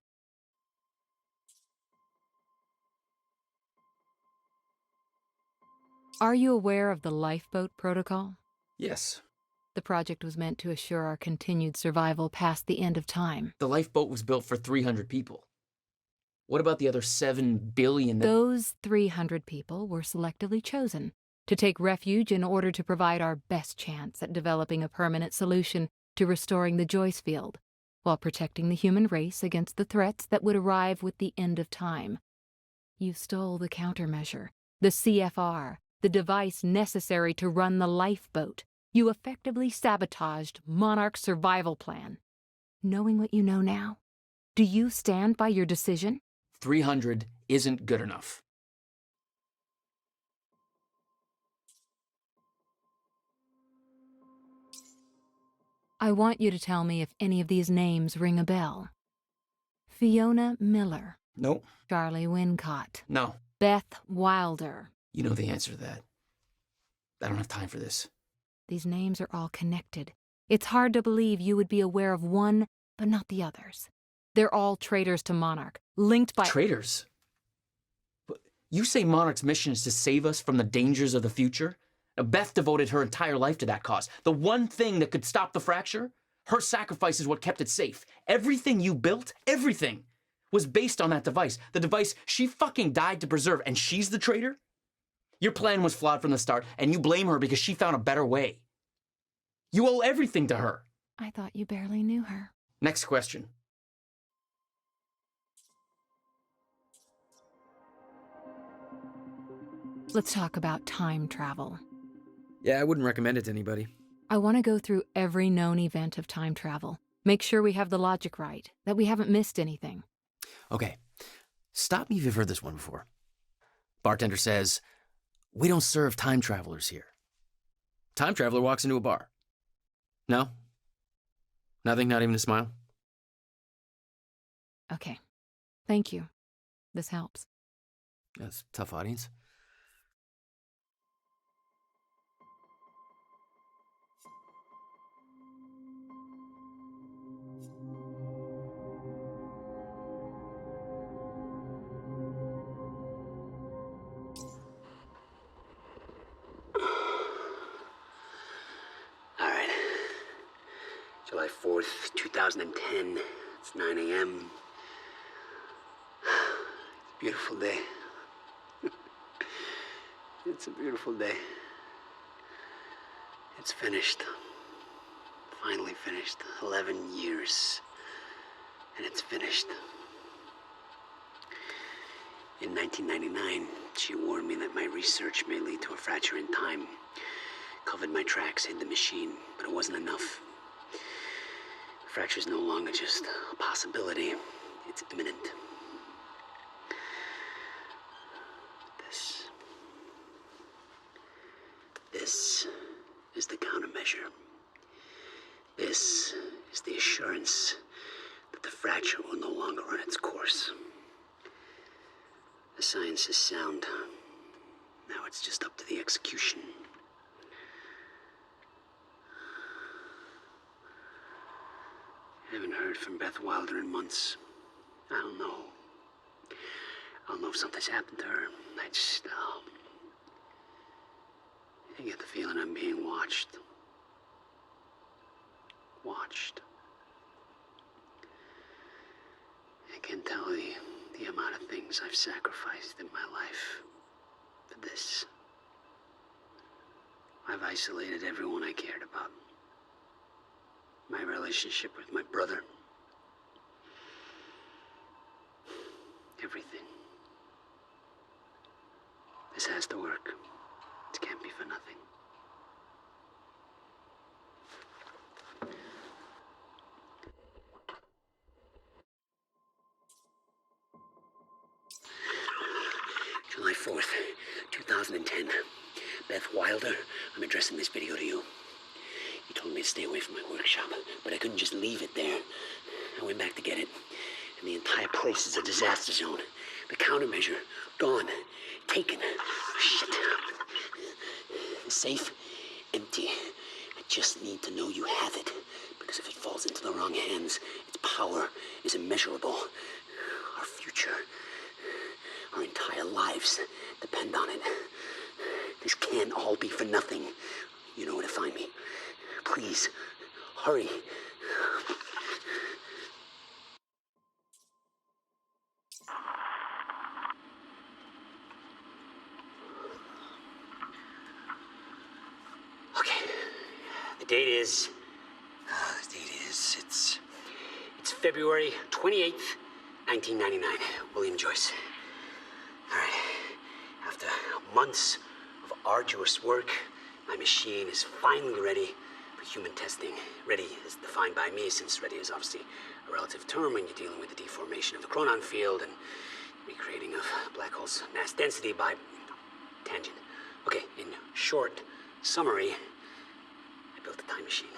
Are you aware of the lifeboat protocol? Yes. The project was meant to assure our continued survival past the end of time. The lifeboat was built for 300 people. What about the other 7 billion that... Those 300 people were selectively chosen to take refuge in order to provide our best chance at developing a permanent solution to restoring the Joyce field, while protecting the human race against the threats that would arrive with the end of time. You stole the countermeasure, the CFR, the device necessary to run the lifeboat. You effectively sabotaged Monarch's survival plan. Knowing what you know now, do you stand by your decision? 300 isn't good enough. I want you to tell me if any of these names ring a bell. Fiona Miller. Nope. Charlie Wincott. No. Beth Wilder. You know the answer to that. I don't have time for this. These names are all connected. It's hard to believe you would be aware of one, but not the others. They're all traitors to Monarch, linked by— Traitors? You say Monarch's mission is to save us from the dangers of the future? Now, Beth devoted her entire life to that cause. The one thing that could stop the fracture? Her sacrifice is what kept it safe. Everything you built, everything, was based on that device. The device she fucking died to preserve, and she's the traitor? Your plan was flawed from the start, and you blame her because she found a better way. You owe everything to her. I thought you barely knew her. Next question. Let's talk about time travel. Yeah, I wouldn't recommend it to anybody. I want to go through every known event of time travel. Make sure we have the logic right, that we haven't missed anything. Okay, stop me if you've heard this one before. Bartender says, "We don't serve time travelers here." Time traveler walks into a bar. No? Nothing, not even a smile? Okay. Thank you. This helps. That's a tough audience. All right. July 4th, 2010. It's 9 a.m. Beautiful day. It's a beautiful day. It's finished. Finally finished. 11 years. And it's finished. In 1999, she warned me that my research may lead to a fracture in time. Covered my tracks, hid the machine, but it wasn't enough. The fracture's no longer just a possibility. It's imminent. This is the countermeasure. This is the assurance that the fracture will no longer run its course. The science is sound. Now it's just up to the execution. I haven't heard from Beth Wilder in months. I don't know. I don't know if something's happened to her. I get the feeling I'm being watched. Watched. I can't tell the amount of things I've sacrificed in my life for this. I've isolated everyone I cared about. My relationship with my brother. this has to work. It can't be for nothing. July 4th, 2010. Beth Wilder, I'm addressing this video to you. You told me to stay away from my workshop, but I couldn't just leave it there. I went back to get it, and the entire place is a disaster zone. The countermeasure, gone. Taken. Shit. The safe, empty. I just need to know you have it, because if it falls into the wrong hands, its power is immeasurable. Our future, our entire lives depend on it. This can't all be for nothing. You know where to find me. Please, hurry. Okay. The date is, it's February 28th, 1999. William Joyce. All right. After months of arduous work, my machine is finally ready for human testing. Ready is defined by me, since ready is obviously a relative term when you're dealing with the deformation of the chronon field and recreating of black holes' mass density by tangent. Okay, in short summary, I built a time machine,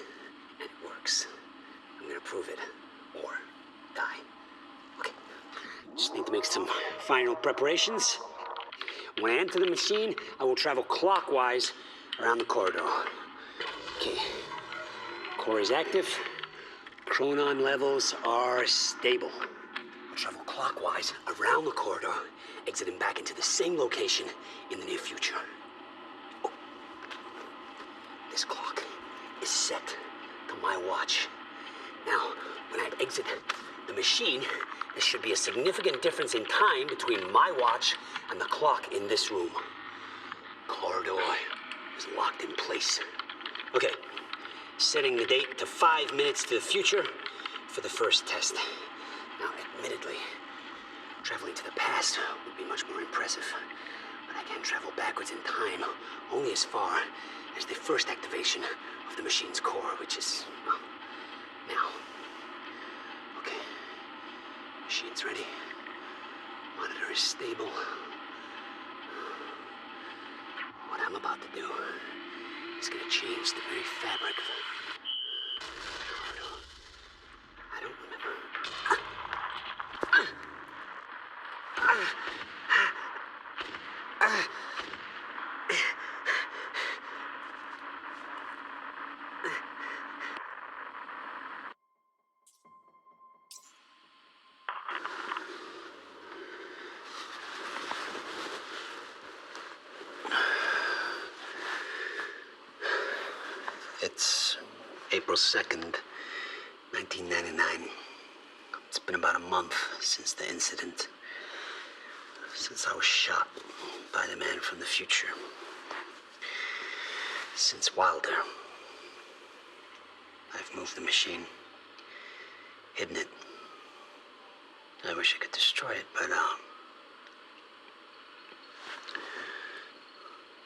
and it works. I'm gonna prove it, or die. Okay, just need to make some final preparations. When I enter the machine, I will travel clockwise around the corridor. Okay, core is active. Chronon levels are stable. I'll travel clockwise around the corridor, exiting back into the same location in the near future. Oh. This clock is set to my watch. Now, when I exit the machine, there should be a significant difference in time between my watch and the clock in this room. Corridor is locked in place. Okay, setting the date to 5 minutes to the future for the first test. Now, admittedly, traveling to the past would be much more impressive, but I can travel backwards in time only as far as the first activation of the machine's core, which is, well, now. Okay, machine's ready. Monitor is stable. What I'm about to do is going to change the very fabric of the corridor. I don't remember. It's April 2nd, 1999. It's been about a month since the incident. Since I was shot by the man from the future. Since Wilder. I've moved the machine. Hidden it. I wish I could destroy it, but,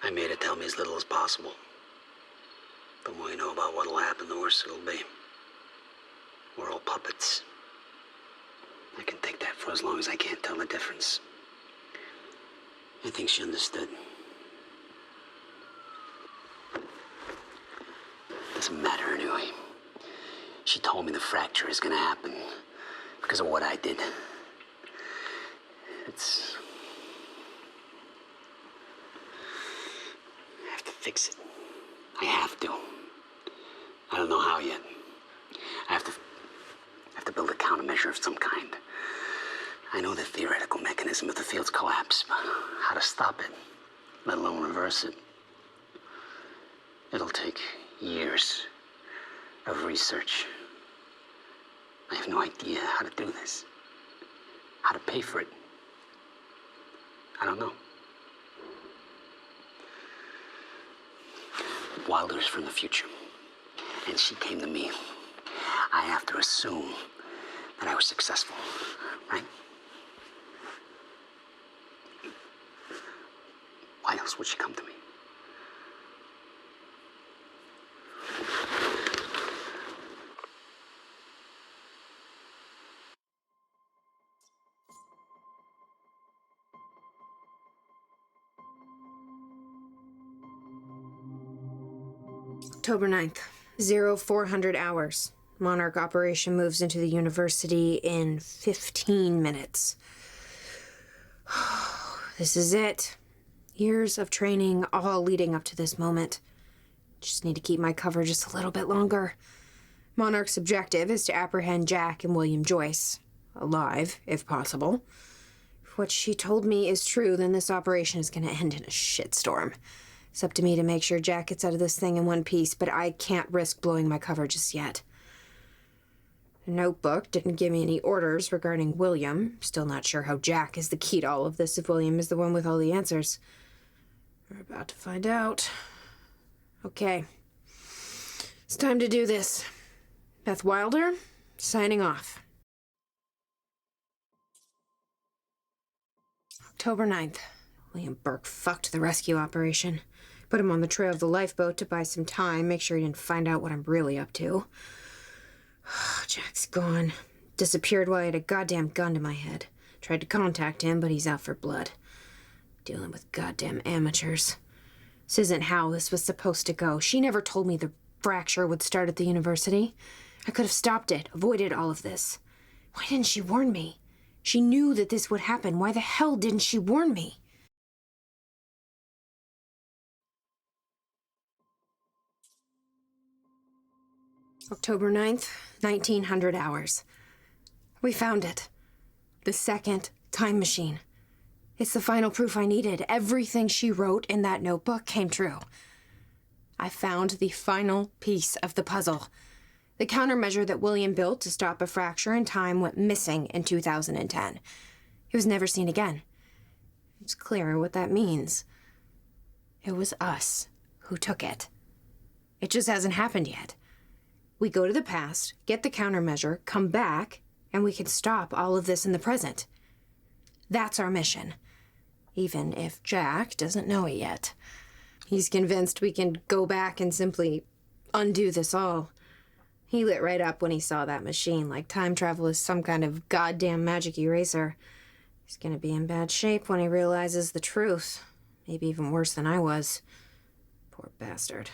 I made it tell me as little as possible. The more you know about what'll happen, the worse it'll be. We're all puppets. I can take that for as long as I can't tell the difference. I think she understood. Doesn't matter anyway. She told me the fracture is gonna happen because of what I did. I have to fix it. I have to. I don't know how yet. I have to build a countermeasure of some kind. I know the theoretical mechanism of the field's collapse, but how to stop it, let alone reverse it. It'll take years of research. I have no idea how to do this. How to pay for it. I don't know. Wilder's from the future, and she came to me. I have to assume that I was successful, right? Why else would she come to me? October 9th, 0400 hours. Monarch operation moves into the university in 15 minutes. This is it. Years of training, all leading up to this moment. Just need to keep my cover just a little bit longer. Monarch's objective is to apprehend Jack and William Joyce. Alive, if possible. If what she told me is true, then this operation is going to end in a shitstorm. It's up to me to make sure Jack gets out of this thing in one piece, but I can't risk blowing my cover just yet. The notebook didn't give me any orders regarding William. Still not sure how Jack is the key to all of this if William is the one with all the answers. We're about to find out. Okay. It's time to do this. Beth Wilder, signing off. October 9th. William Burke fucked the rescue operation. Put him on the trail of the lifeboat to buy some time, make sure he didn't find out what I'm really up to. Jack's gone. Disappeared while I had a goddamn gun to my head. Tried to contact him, but he's out for blood. Dealing with goddamn amateurs. This isn't how this was supposed to go. She never told me the fracture would start at the university. I could have stopped it, avoided all of this. Why didn't she warn me? She knew that this would happen. Why the hell didn't she warn me? October 9th, 1900 hours. We found it. The second time machine. It's the final proof I needed. Everything she wrote in that notebook came true. I found the final piece of the puzzle. The countermeasure that William built to stop a fracture in time went missing in 2010. It was never seen again. It's clear what that means. It was us who took it. It just hasn't happened yet. We go to the past, get the countermeasure, come back, and we can stop all of this in the present. That's our mission. Even if Jack doesn't know it yet. He's convinced we can go back and simply undo this all. He lit right up when he saw that machine, like time travel is some kind of goddamn magic eraser. He's gonna be in bad shape when he realizes the truth. Maybe even worse than I was. Poor bastard.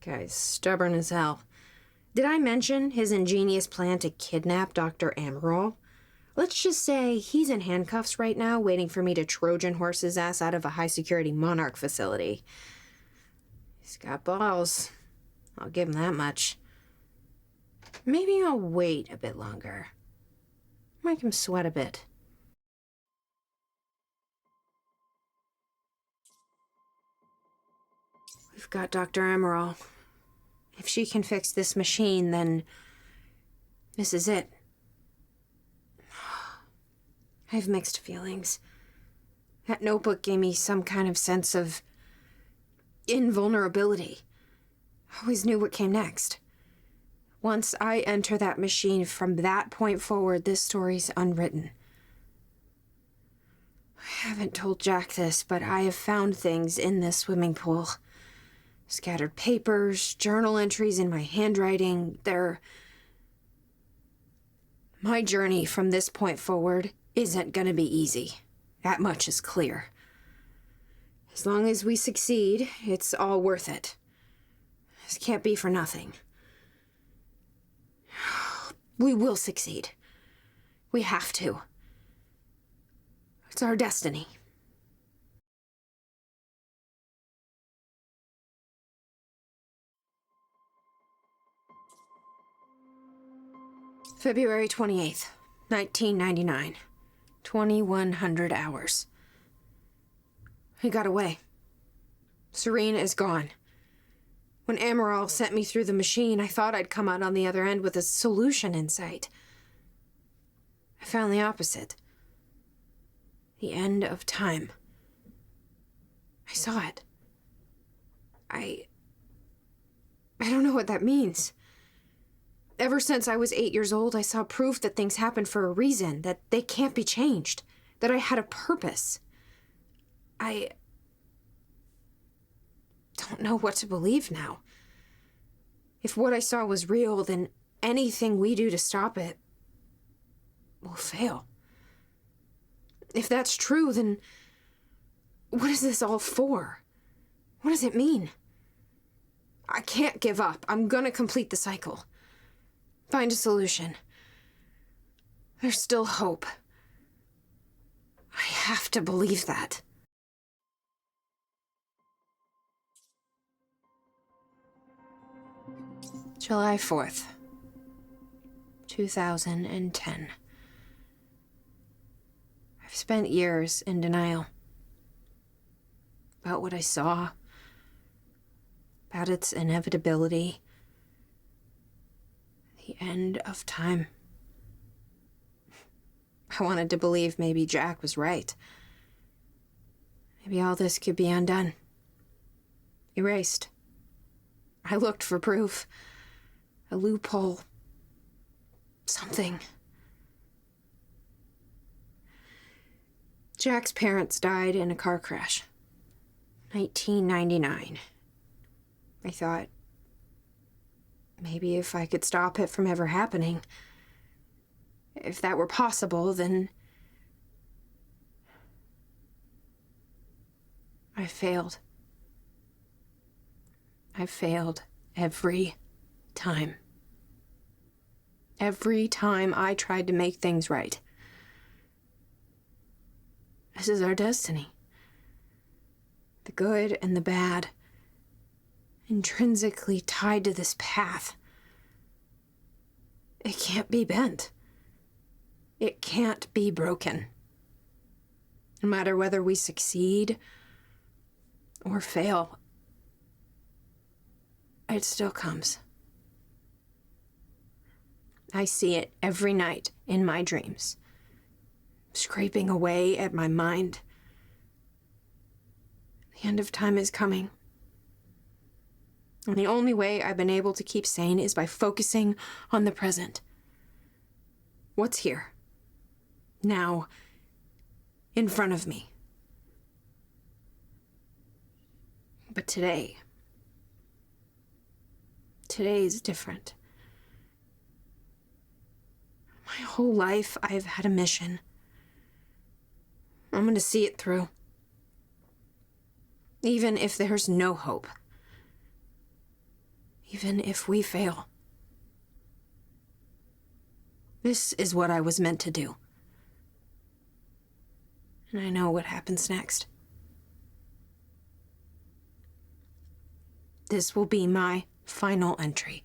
Guy's stubborn as hell. Did I mention his ingenious plan to kidnap Dr. Amaral? Let's just say he's in handcuffs right now, waiting for me to Trojan horse his ass out of a high-security Monarch facility. He's got balls. I'll give him that much. Maybe I'll wait a bit longer. Make him sweat a bit. We've got Dr. Amaral. If she can fix this machine, then this is it. I have mixed feelings. That notebook gave me some kind of sense of invulnerability. I always knew what came next. Once I enter that machine, from that point forward, this story's unwritten. I haven't told Jack this, but I have found things in this swimming pool. Scattered papers, journal entries in my handwriting. My journey from this point forward isn't gonna be easy. That much is clear. As long as we succeed, it's all worth it. This can't be for nothing. We will succeed. We have to. It's our destiny. February 28th, 1999. 2100 hours. He got away. Serene is gone. When Amaral sent me through the machine, I thought I'd come out on the other end with a solution in sight. I found the opposite. The end of time. I saw it. I don't know what that means. Ever since I was 8 years old, I saw proof that things happen for a reason, that they can't be changed, that I had a purpose. I don't know what to believe now. If what I saw was real, then anything we do to stop it will fail. If that's true, then what is this all for? What does it mean? I can't give up. I'm gonna complete the cycle. Find a solution. There's still hope. I have to believe that. July 4th, 2010. I've spent years in denial about what I saw, about its inevitability, the end of time. I wanted to believe maybe Jack was right. Maybe all this could be undone. Erased. I looked for proof. A loophole. Something. Jack's parents died in a car crash. 1999. I thought, maybe if I could stop it from ever happening, if that were possible, then I failed. I failed every time. Every time I tried to make things right. This is our destiny. The good and the bad, intrinsically tied to this path. It can't be bent. It can't be broken. No matter whether we succeed or fail, it still comes. I see it every night in my dreams, scraping away at my mind. The end of time is coming. And the only way I've been able to keep sane is by focusing on the present. What's here? Now, in front of me. But today is different. My whole life, I've had a mission. I'm going to see it through. Even if there's no hope. Even if we fail. This is what I was meant to do. And I know what happens next. This will be my final entry.